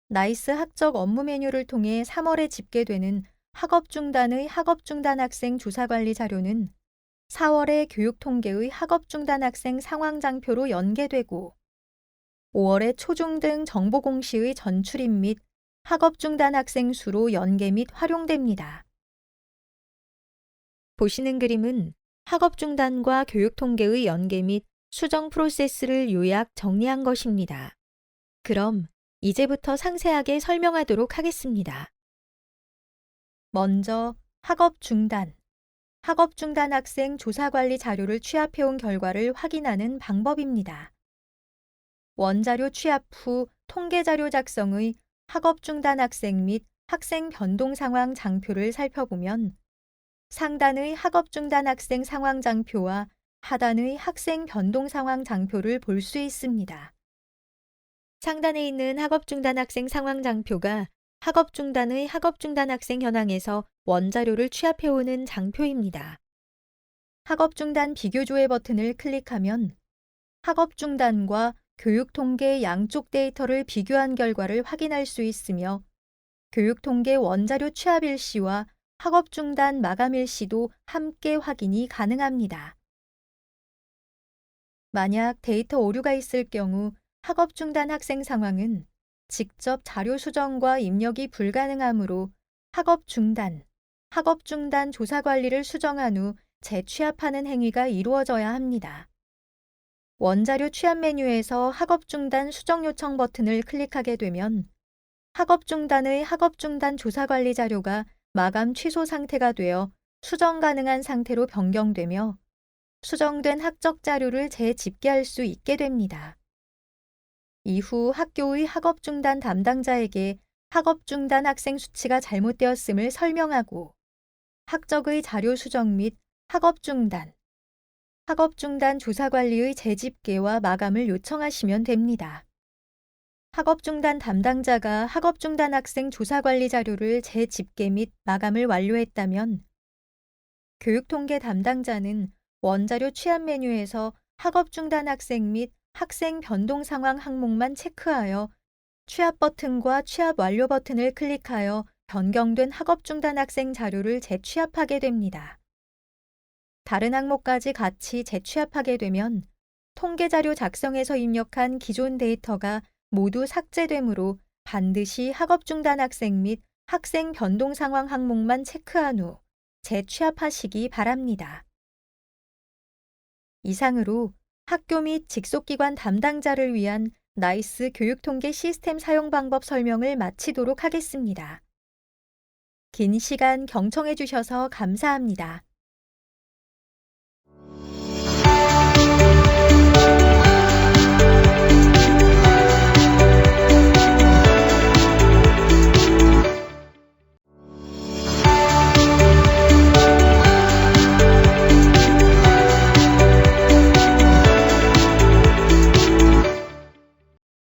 나이스 학적 업무 메뉴를 통해 3월에 집계되는 학업중단의 학업중단 학생 조사관리 자료는 4월의 교육통계의 학업중단 학생 상황장표로 연계되고 5월의 초중등 정보공시의 전출입 및 학업중단 학생 수로 연계 및 활용됩니다. 보시는 그림은 학업중단과 교육통계의 연계 및 수정 프로세스를 요약 정리한 것입니다. 그럼 이제부터 상세하게 설명하도록 하겠습니다. 먼저 학업중단 학생 조사관리 자료를 취합해온 결과를 확인하는 방법입니다. 원자료 취합 후 통계자료 작성의 학업중단 학생 및 학생 변동 상황 장표를 살펴보면 상단의 학업중단 학생 상황 장표와 하단의 학생 변동 상황 장표를 볼 수 있습니다. 상단에 있는 학업중단 학생 상황 장표가 학업중단의 학업중단 학생 현황에서 원자료를 취합해오는 장표입니다. 학업중단 비교조회 버튼을 클릭하면 학업중단과 교육통계 양쪽 데이터를 비교한 결과를 확인할 수 있으며 교육통계 원자료 취합 일시와 학업중단 마감 일시도 함께 확인이 가능합니다. 만약 데이터 오류가 있을 경우 학업중단 학생 상황은 직접 자료 수정과 입력이 불가능하므로 학업중단 조사관리를 수정한 후 재취합하는 행위가 이루어져야 합니다. 원자료 취합 메뉴에서 학업중단 수정 요청 버튼을 클릭하게 되면 학업중단의 학업중단 조사관리 자료가 마감 취소 상태가 되어 수정 가능한 상태로 변경되며 수정된 학적 자료를 재집계할 수 있게 됩니다. 이후 학교의 학업중단 담당자에게 학업중단 학생 수치가 잘못되었음을 설명하고 학적의 자료 수정 및 학업중단 조사관리의 재집계와 마감을 요청하시면 됩니다. 학업중단 담당자가 학업중단 학생 조사관리 자료를 재집계 및 마감을 완료했다면 교육통계 담당자는 원자료 취합 메뉴에서 학업중단 학생 및 학생 변동 상황 항목만 체크하여 취합 버튼과 취합 완료 버튼을 클릭하여 변경된 학업중단 학생 자료를 재취합하게 됩니다. 다른 항목까지 같이 재취합하게 되면 통계자료 작성에서 입력한 기존 데이터가 모두 삭제되므로 반드시 학업중단 학생 및 학생 변동 상황 항목만 체크한 후 재취합하시기 바랍니다. 이상으로 학교 및 직속기관 담당자를 위한 나이스 교육통계 시스템 사용 방법 설명을 마치도록 하겠습니다. 긴 시간 경청해 주셔서 감사합니다.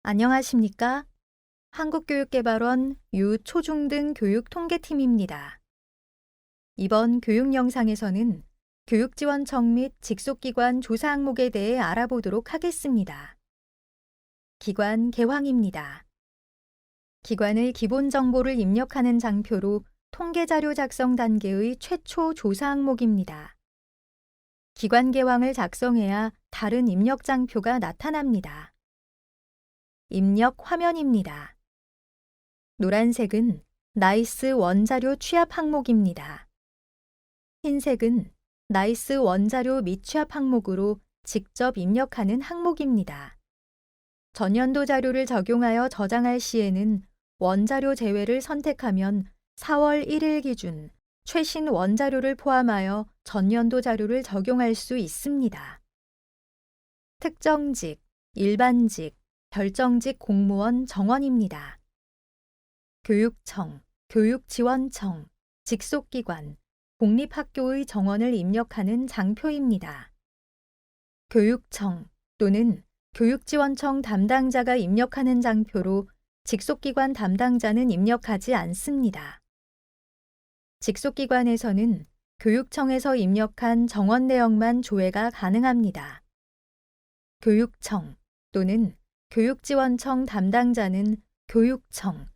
안녕하십니까? 한국교육개발원 유초중등 교육통계팀입니다. 이번 교육 영상에서는 교육지원청 및 직속기관 조사 항목에 대해 알아보도록 하겠습니다. 기관 개황입니다. 기관의 기본 정보를 입력하는 장표로 통계자료 작성 단계의 최초 조사 항목입니다. 기관 개황을 작성해야 다른 입력 장표가 나타납니다. 입력 화면입니다. 노란색은 나이스 원자료 취합 항목입니다. 흰색은 나이스 원자료 미취합 항목으로 직접 입력하는 항목입니다. 전년도 자료를 적용하여 저장할 시에는 원자료 제외를 선택하면 4월 1일 기준 최신 원자료를 포함하여 전년도 자료를 적용할 수 있습니다. 특정직, 일반직, 별정직 공무원 정원입니다. 교육청, 교육지원청, 직속기관, 공립학교의 정원을 입력하는 장표입니다. 교육청 또는 교육지원청 담당자가 입력하는 장표로 직속기관 담당자는 입력하지 않습니다. 직속기관에서는 교육청에서 입력한 정원 내역만 조회가 가능합니다. 교육청 또는 교육지원청 담당자는 교육청,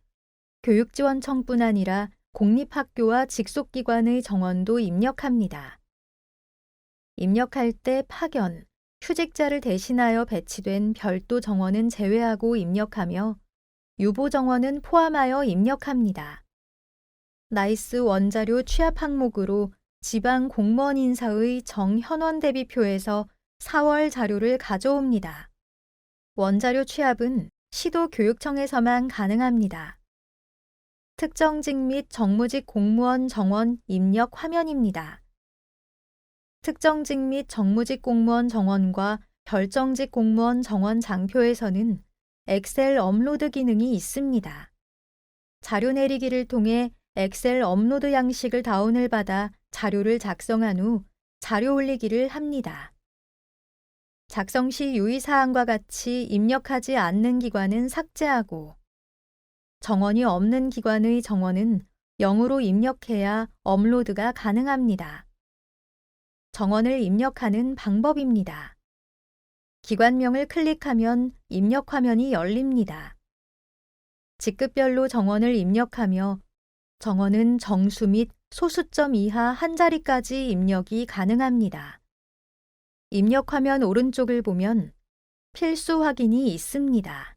교육지원청뿐 아니라 공립학교와 직속기관의 정원도 입력합니다. 입력할 때 파견, 휴직자를 대신하여 배치된 별도 정원은 제외하고 입력하며 유보 정원은 포함하여 입력합니다. 나이스 원자료 취합 항목으로 지방 공무원 인사의 정현원 대비표에서 4월 자료를 가져옵니다. 원자료 취합은 시도교육청에서만 가능합니다. 특정직 및 정무직 공무원 정원 입력 화면입니다. 특정직 및 정무직 공무원 정원과 별정직 공무원 정원 장표에서는 엑셀 업로드 기능이 있습니다. 자료 내리기를 통해 엑셀 업로드 양식을 다운을 받아 자료를 작성한 후 자료 올리기를 합니다. 작성 시 유의사항과 같이 입력하지 않는 기관은 삭제하고 정원이 없는 기관의 정원은 0으로 입력해야 업로드가 가능합니다. 정원을 입력하는 방법입니다. 기관명을 클릭하면 입력 화면이 열립니다. 직급별로 정원을 입력하며 정원은 정수 및 소수점 이하 한 자리까지 입력이 가능합니다. 입력 화면 오른쪽을 보면 필수 확인이 있습니다.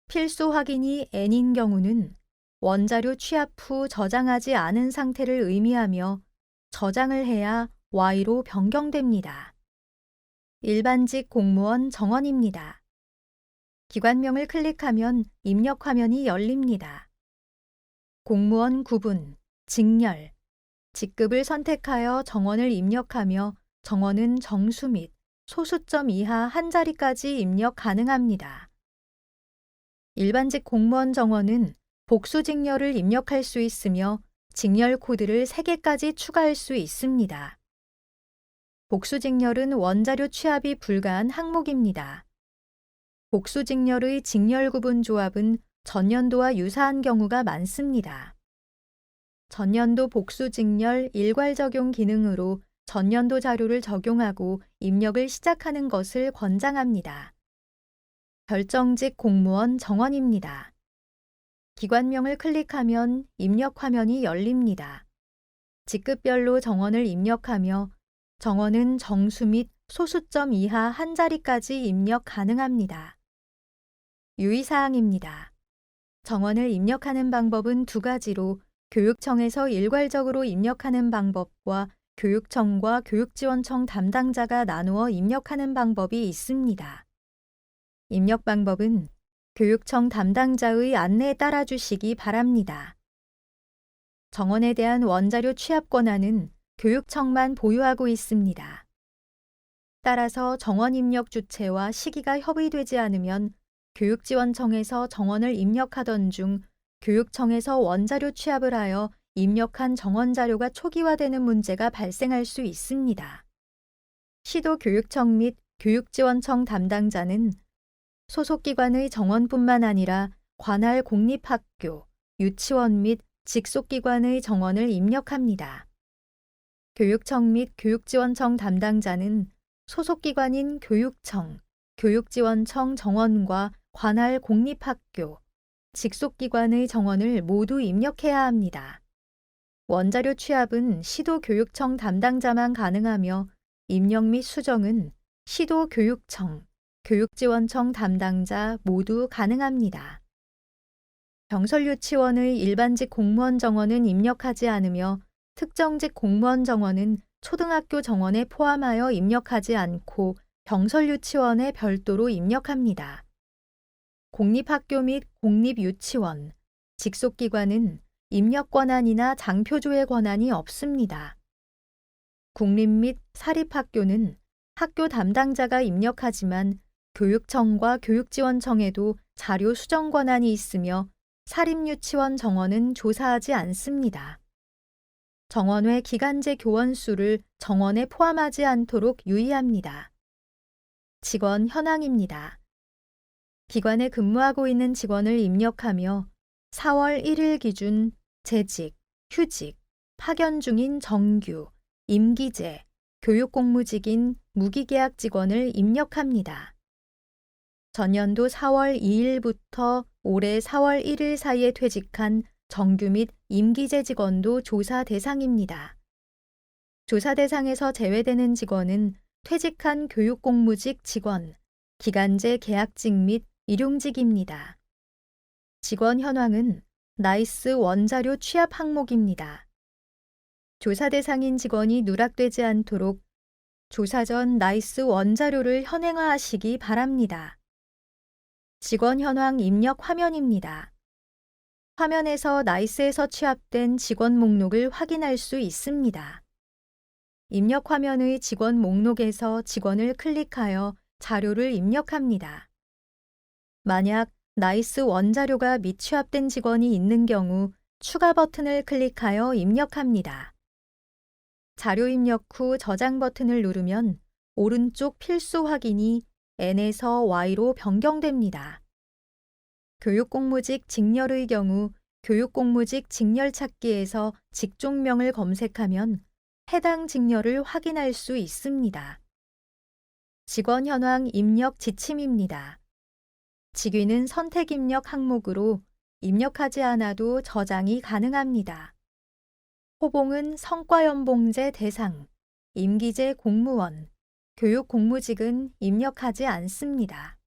필수 확인이 N인 경우는 원자료 취합 후 저장하지 않은 상태를 의미하며 저장을 해야 Y로 변경됩니다. 일반직 공무원 정원입니다. 기관명을 클릭하면 입력 화면이 열립니다. 공무원 구분, 직렬, 직급을 선택하여 정원을 입력하며 정원은 정수 및 소수점 이하 한 자리까지 입력 가능합니다. 일반직 공무원 정원은 복수 직렬을 입력할 수 있으며 직렬 코드를 3개까지 추가할 수 있습니다. 복수 직렬은 원자료 취합이 불가한 항목입니다. 복수 직렬의 직렬 구분 조합은 전년도와 유사한 경우가 많습니다. 전년도 복수 직렬 일괄 적용 기능으로 전년도 자료를 적용하고 입력을 시작하는 것을 권장합니다. 별정직 공무원 정원입니다. 기관명을 클릭하면 입력 화면이 열립니다. 직급별로 정원을 입력하며 정원은 정수 및 소수점 이하 한 자리까지 입력 가능합니다. 유의사항입니다. 정원을 입력하는 방법은 2가지로 교육청에서 일괄적으로 입력하는 방법과 교육청과 교육지원청 담당자가 나누어 입력하는 방법이 있습니다. 입력 방법은 교육청 담당자의 안내에 따라 주시기 바랍니다. 정원에 대한 원자료 취합 권한은 교육청만 보유하고 있습니다. 따라서 정원 입력 주체와 시기가 협의되지 않으면 교육지원청에서 정원을 입력하던 중 교육청에서 원자료 취합을 하여 입력한 정원 자료가 초기화되는 문제가 발생할 수 있습니다. 시도교육청 및 교육지원청 담당자는 소속기관의 정원뿐만 아니라 관할 공립학교, 유치원 및 직속기관의 정원을 입력합니다. 교육청 및 교육지원청 담당자는 소속기관인 교육청, 교육지원청 정원과 관할 공립학교, 직속기관의 정원을 모두 입력해야 합니다. 원자료 취합은 시도교육청 담당자만 가능하며 입력 및 수정은 시도교육청, 교육지원청 담당자 모두 가능합니다. 병설유치원의 일반직 공무원 정원은 입력하지 않으며 특정직 공무원 정원은 초등학교 정원에 포함하여 입력하지 않고 병설유치원에 별도로 입력합니다. 공립학교 및 공립유치원, 직속기관은 입력 권한이나 장표조의 권한이 없습니다. 국립 및 사립학교는 학교 담당자가 입력하지만 교육청과 교육지원청에도 자료 수정 권한이 있으며 사립유치원 정원은 조사하지 않습니다. 정원외 기간제 교원 수를 정원에 포함하지 않도록 유의합니다. 직원 현황입니다. 기관에 근무하고 있는 직원을 입력하며 4월 1일 기준 재직, 휴직, 파견 중인 정규, 임기제, 교육공무직인 무기계약 직원을 입력합니다. 전년도 4월 2일부터 올해 4월 1일 사이에 퇴직한 정규 및 임기제 직원도 조사 대상입니다. 조사 대상에서 제외되는 직원은 퇴직한 교육공무직 직원, 기간제 계약직 및 일용직입니다. 직원 현황은 나이스 원자료 취합 항목입니다. 조사 대상인 직원이 누락되지 않도록 조사 전 나이스 원자료를 현행화하시기 바랍니다. 직원 현황 입력 화면입니다. 화면에서 나이스에서 취합된 직원 목록을 확인할 수 있습니다. 입력 화면의 직원 목록에서 직원을 클릭하여 자료를 입력합니다. 만약 나이스 원자료가 미취합된 직원이 있는 경우 추가 버튼을 클릭하여 입력합니다. 자료 입력 후 저장 버튼을 누르면 오른쪽 필수 확인이 N에서 Y로 변경됩니다. 교육공무직 직렬의 경우 교육공무직 직렬 찾기에서 직종명을 검색하면 해당 직렬을 확인할 수 있습니다. 직원 현황 입력 지침입니다. 직위는 선택 입력 항목으로 입력하지 않아도 저장이 가능합니다. 호봉은 성과연봉제 대상, 임기제 공무원, 교육공무직은 입력하지 않습니다.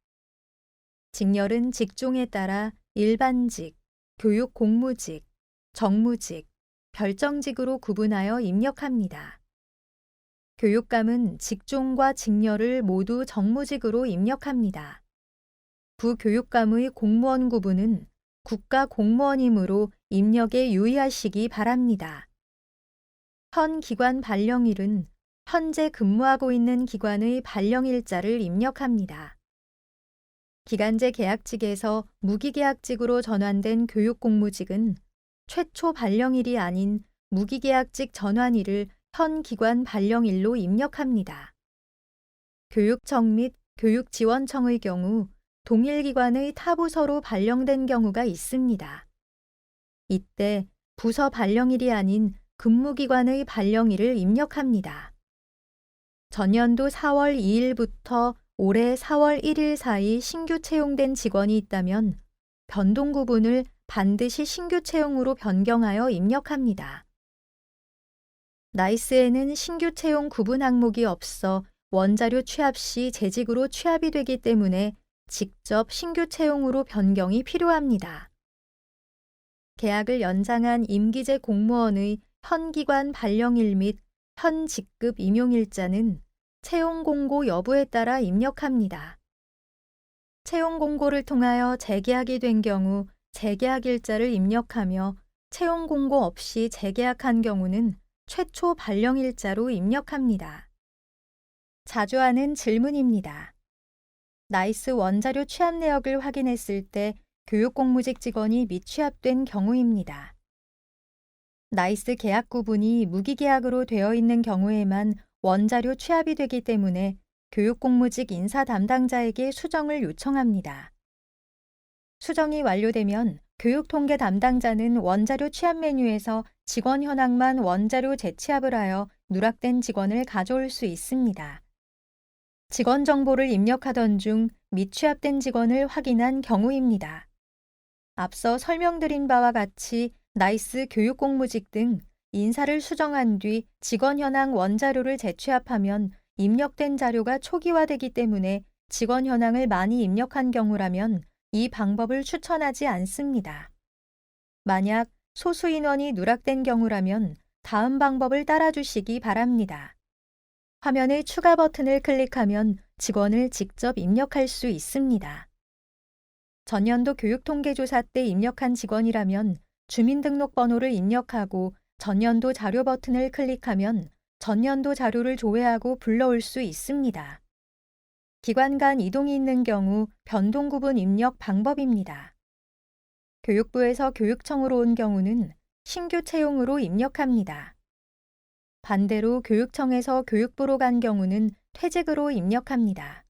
직렬은 직종에 따라 일반직, 교육공무직, 정무직, 별정직으로 구분하여 입력합니다. 교육감은 직종과 직렬을 모두 정무직으로 입력합니다. 부교육감의 공무원 구분은 국가공무원이므로 입력에 유의하시기 바랍니다. 현 기관 발령일은 현재 근무하고 있는 기관의 발령일자를 입력합니다. 기간제 계약직에서 무기계약직으로 전환된 교육공무직은 최초 발령일이 아닌 무기계약직 전환일을 현 기관 발령일로 입력합니다. 교육청 및 교육지원청의 경우 동일 기관의 타 부서로 발령된 경우가 있습니다. 이때 부서 발령일이 아닌 근무기관의 발령일을 입력합니다. 전년도 4월 2일부터 올해 4월 1일 사이 신규 채용된 직원이 있다면 변동 구분을 반드시 신규 채용으로 변경하여 입력합니다. 나이스에는 신규 채용 구분 항목이 없어 원자료 취합 시 재직으로 취합이 되기 때문에 직접 신규 채용으로 변경이 필요합니다. 계약을 연장한 임기제 공무원의 현 기관 발령일 및 현 직급 임용일자는 채용 공고 여부에 따라 입력합니다. 채용 공고를 통하여 재계약이 된 경우 재계약 일자를 입력하며 채용 공고 없이 재계약한 경우는 최초 발령일자로 입력합니다. 자주 하는 질문입니다. 나이스 원자료 취합 내역을 확인했을 때 교육공무직 직원이 미취합된 경우입니다. 나이스 계약 구분이 무기계약으로 되어 있는 경우에만 원자료 취합이 되기 때문에 교육공무직 인사 담당자에게 수정을 요청합니다. 수정이 완료되면 교육통계 담당자는 원자료 취합 메뉴에서 직원 현황만 원자료 재취합을 하여 누락된 직원을 가져올 수 있습니다. 직원 정보를 입력하던 중 미취합된 직원을 확인한 경우입니다. 앞서 설명드린 바와 같이 나이스 교육공무직 등 인사를 수정한 뒤 직원 현황 원자료를 재취합하면 입력된 자료가 초기화되기 때문에 직원 현황을 많이 입력한 경우라면 이 방법을 추천하지 않습니다. 만약 소수 인원이 누락된 경우라면 다음 방법을 따라주시기 바랍니다. 화면의 추가 버튼을 클릭하면 직원을 직접 입력할 수 있습니다. 전년도 교육통계조사 때 입력한 직원이라면 주민등록번호를 입력하고 전년도 자료 버튼을 클릭하면 전년도 자료를 조회하고 불러올 수 있습니다. 기관 간 이동이 있는 경우 변동 구분 입력 방법입니다. 교육부에서 교육청으로 온 경우는 신규 채용으로 입력합니다. 반대로 교육청에서 교육부로 간 경우는 퇴직으로 입력합니다.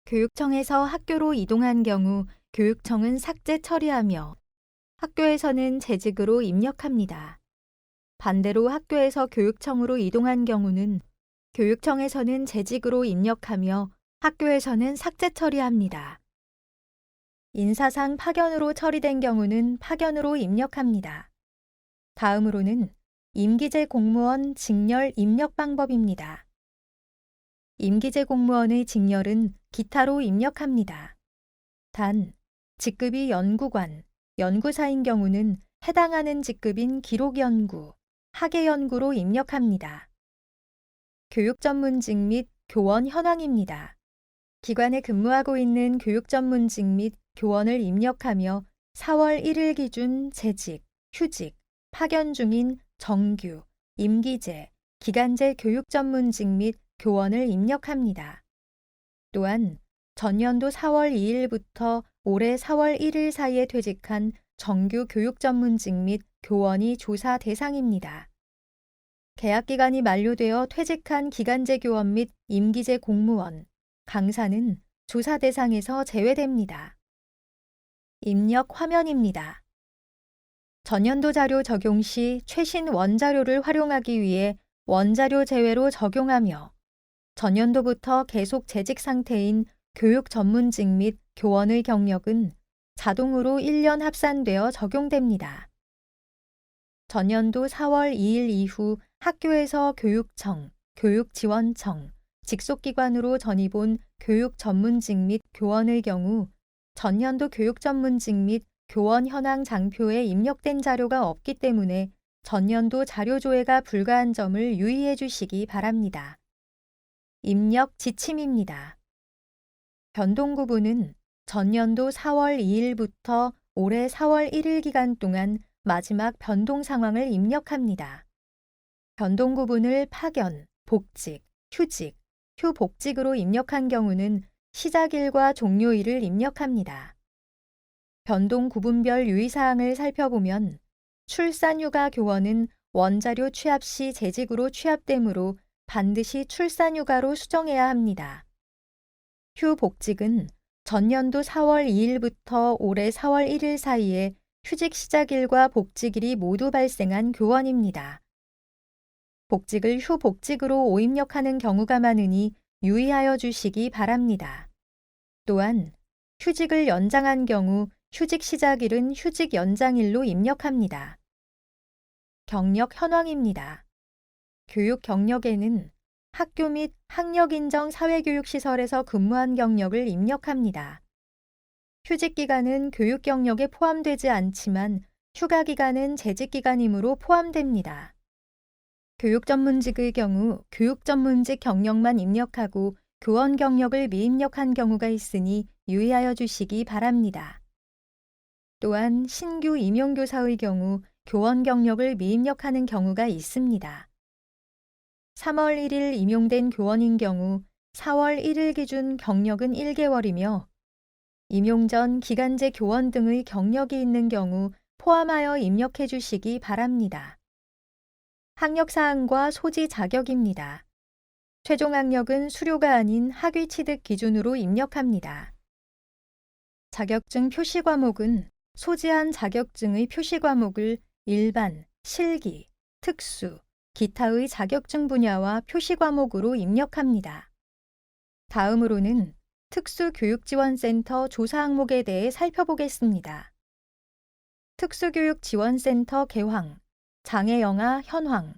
교육청에서 학교로 이동한 경우 교육청은 삭제 처리하며 학교에서는 재직으로 입력합니다. 반대로 학교에서 교육청으로 이동한 경우는 교육청에서는 재직으로 입력하며 학교에서는 삭제 처리합니다. 인사상 파견으로 처리된 경우는 파견으로 입력합니다. 다음으로는 임기제 공무원 직렬 입력 방법입니다. 임기제 공무원의 직렬은 기타로 입력합니다. 단, 직급이 연구관, 연구사인 경우는 해당하는 직급인 기록연구, 학예연구로 입력합니다. 교육전문직 및 교원 현황입니다. 기관에 근무하고 있는 교육전문직 및 교원을 입력하며 4월 1일 기준 재직, 휴직, 파견 중인 정규, 임기제, 기간제 교육전문직 및 교원을 입력합니다. 또한 전년도 4월 2일부터 올해 4월 1일 사이에 퇴직한 정규 교육전문직 및 교원이 조사 대상입니다. 계약기간이 만료되어 퇴직한 기간제 교원 및 임기제 공무원, 강사는 조사 대상에서 제외됩니다. 입력 화면입니다. 전년도 자료 적용 시 최신 원자료를 활용하기 위해 원자료 제외로 적용하며 전년도부터 계속 재직 상태인 교육 전문직 및 교원의 경력은 자동으로 1년 합산되어 적용됩니다. 전년도 4월 2일 이후 학교에서 교육청, 교육지원청, 직속기관으로 전입 온 교육 전문직 및 교원의 경우 전년도 교육 전문직 및 교원 현황 장표에 입력된 자료가 없기 때문에 전년도 자료 조회가 불가한 점을 유의해 주시기 바랍니다. 입력 지침입니다. 변동 구분은 전년도 4월 2일부터 올해 4월 1일 기간 동안 마지막 변동 상황을 입력합니다. 변동 구분을 파견, 복직, 휴직, 휴복직으로 입력한 경우는 시작일과 종료일을 입력합니다. 변동 구분별 유의사항을 살펴보면 출산휴가 교원은 원자료 취합 시 재직으로 취합되므로 반드시 출산휴가로 수정해야 합니다. 휴복직은 전년도 4월 2일부터 올해 4월 1일 사이에 휴직 시작일과 복직일이 모두 발생한 교원입니다. 복직을 휴복직으로 오입력하는 경우가 많으니 유의하여 주시기 바랍니다. 또한 휴직을 연장한 경우 휴직 시작일은 휴직 연장일로 입력합니다. 경력 현황입니다. 교육 경력에는 학교 및 학력인정 사회교육시설에서 근무한 경력을 입력합니다. 휴직 기간은 교육 경력에 포함되지 않지만 휴가 기간은 재직 기간이므로 포함됩니다. 교육 전문직의 경우 교육 전문직 경력만 입력하고 교원 경력을 미입력한 경우가 있으니 유의하여 주시기 바랍니다. 또한 신규 임용교사의 경우 교원 경력을 미입력하는 경우가 있습니다. 3월 1일 임용된 교원인 경우 4월 1일 기준 경력은 1개월이며 임용 전 기간제 교원 등의 경력이 있는 경우 포함하여 입력해 주시기 바랍니다. 학력사항과 소지 자격입니다. 최종 학력은 수료가 아닌 학위 취득 기준으로 입력합니다. 자격증 표시 과목은 소지한 자격증의 표시 과목을 일반, 실기, 특수, 기타의 자격증 분야와 표시 과목으로 입력합니다. 다음으로는 특수교육지원센터 조사 항목에 대해 살펴보겠습니다. 특수교육지원센터 개황, 장애영아 현황,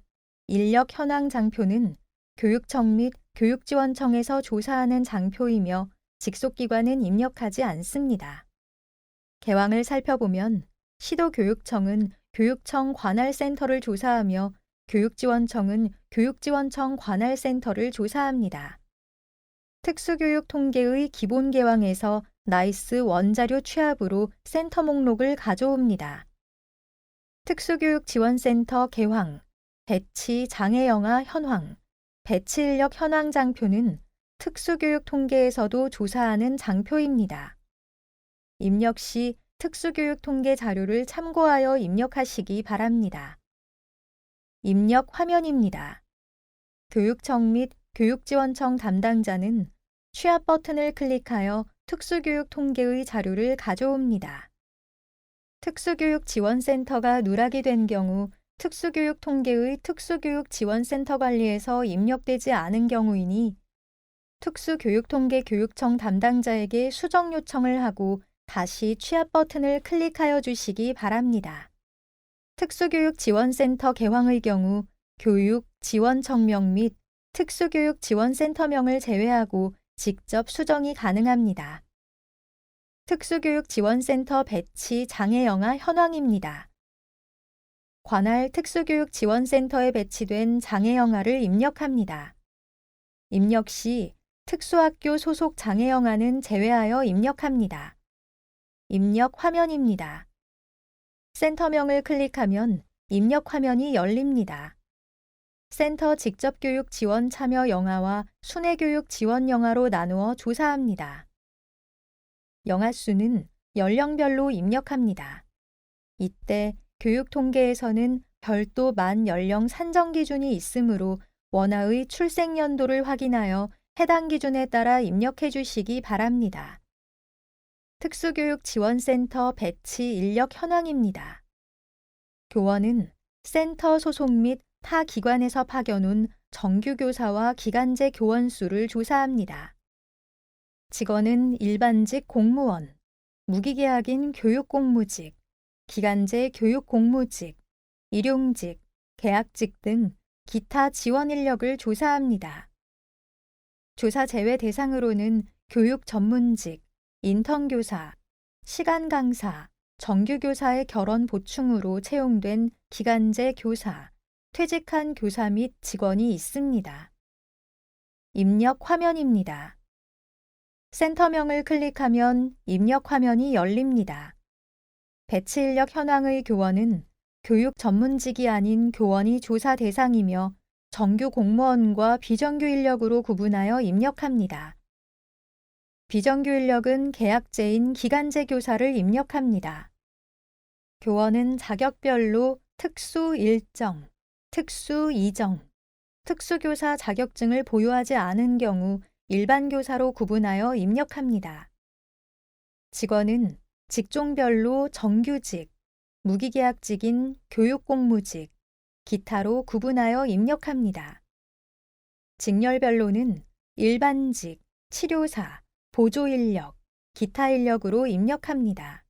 인력 현황 장표는 교육청 및 교육지원청에서 조사하는 장표이며 직속기관은 입력하지 않습니다. 개황을 살펴보면 시도교육청은 교육청 관할센터를 조사하며 교육지원청은 교육지원청 관할센터를 조사합니다. 특수교육 통계의 기본 개황에서 나이스 원자료 취합으로 센터 목록을 가져옵니다. 특수교육지원센터 개황, 배치 장애영아 현황, 배치 인력 현황 장표는 특수교육 통계에서도 조사하는 장표입니다. 입력 시 특수교육 통계 자료를 참고하여 입력하시기 바랍니다. 입력 화면입니다. 교육청 및 교육지원청 담당자는 취합 버튼을 클릭하여 특수교육 통계의 자료를 가져옵니다. 특수교육지원센터가 누락이 된 경우 특수교육 통계의 특수교육지원센터 관리에서 입력되지 않은 경우이니 특수교육통계 교육청 담당자에게 수정 요청을 하고 다시 취합 버튼을 클릭하여 주시기 바랍니다. 특수교육지원센터 개황의 경우 교육지원청명 및 특수교육지원센터명을 제외하고 직접 수정이 가능합니다. 특수교육지원센터 배치 장애영아 현황입니다. 관할 특수교육지원센터에 배치된 장애영아를 입력합니다. 입력 시 특수학교 소속 장애영아는 제외하여 입력합니다. 입력 화면입니다. 센터명을 클릭하면 입력 화면이 열립니다. 센터 직접교육 지원 참여 영아와 순회교육 지원 영아로 나누어 조사합니다. 영아 수는 연령별로 입력합니다. 이때 교육통계에서는 별도 만 연령 산정 기준이 있으므로 원아의 출생연도를 확인하여 해당 기준에 따라 입력해 주시기 바랍니다. 특수교육지원센터 배치 인력 현황입니다. 교원은 센터 소속 및 타 기관에서 파견 온 정규교사와 기간제 교원 수를 조사합니다. 직원은 일반직 공무원, 무기계약인 교육공무직, 기간제 교육공무직, 일용직, 계약직 등 기타 지원 인력을 조사합니다. 조사 제외 대상으로는 교육 전문직, 인턴교사, 시간 강사, 정규교사의 결혼 보충으로 채용된 기간제 교사, 퇴직한 교사 및 직원이 있습니다. 입력 화면입니다. 센터명을 클릭하면 입력 화면이 열립니다. 배치 인력 현황의 교원은 교육 전문직이 아닌 교원이 조사 대상이며 정규 공무원과 비정규 인력으로 구분하여 입력합니다. 비정규 인력은 계약제인 기간제 교사를 입력합니다. 교원은 자격별로 특수 일정, 특수 이정, 특수교사 자격증을 보유하지 않은 경우 일반 교사로 구분하여 입력합니다. 직원은 직종별로 정규직, 무기계약직인 교육공무직, 기타로 구분하여 입력합니다. 직렬별로는 일반직, 치료사, 보조인력, 기타 인력으로 입력합니다.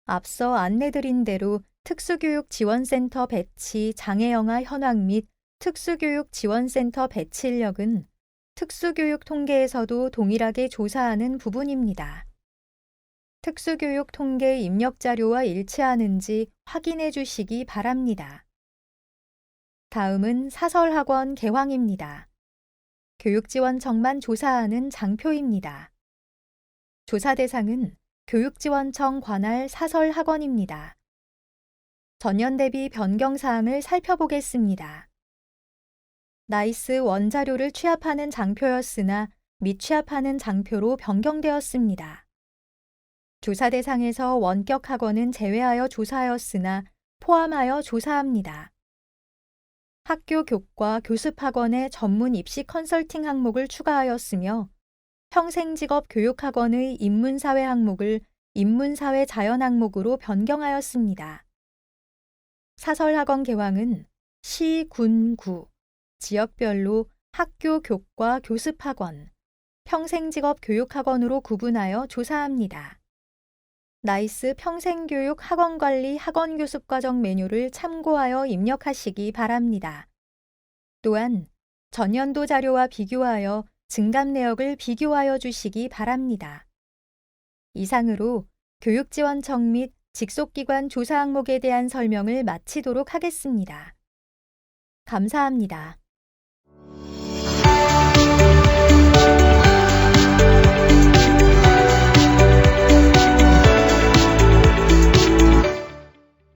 앞서 안내드린 대로 특수교육지원센터 배치 장애영아 현황 및 특수교육지원센터 배치 인력은 특수교육 통계에서도 동일하게 조사하는 부분입니다. 특수교육 통계 입력 자료와 일치하는지 확인해 주시기 바랍니다. 다음은 사설학원 개황입니다. 교육지원청만 조사하는 장표입니다. 조사 대상은 교육지원청 관할 사설학원입니다. 전년 대비 변경 사항을 살펴보겠습니다. 나이스 원자료를 취합하는 장표였으나 미취합하는 장표로 변경되었습니다. 조사 대상에서 원격 학원은 제외하여 조사하였으나 포함하여 조사합니다. 학교 교과 교습학원의 전문 입시 컨설팅 항목을 추가하였으며 평생직업 교육학원의 인문사회 항목을 인문사회 자연 항목으로 변경하였습니다. 사설학원 개황은 시, 군, 구, 지역별로 학교 교과 교습학원, 평생직업 교육학원으로 구분하여 조사합니다. 나이스 평생교육 학원관리 학원교습과정 메뉴를 참고하여 입력하시기 바랍니다. 또한 전년도 자료와 비교하여 증감 내역을 비교하여 주시기 바랍니다. 이상으로 교육지원청 및 직속기관 조사 항목에 대한 설명을 마치도록 하겠습니다. 감사합니다.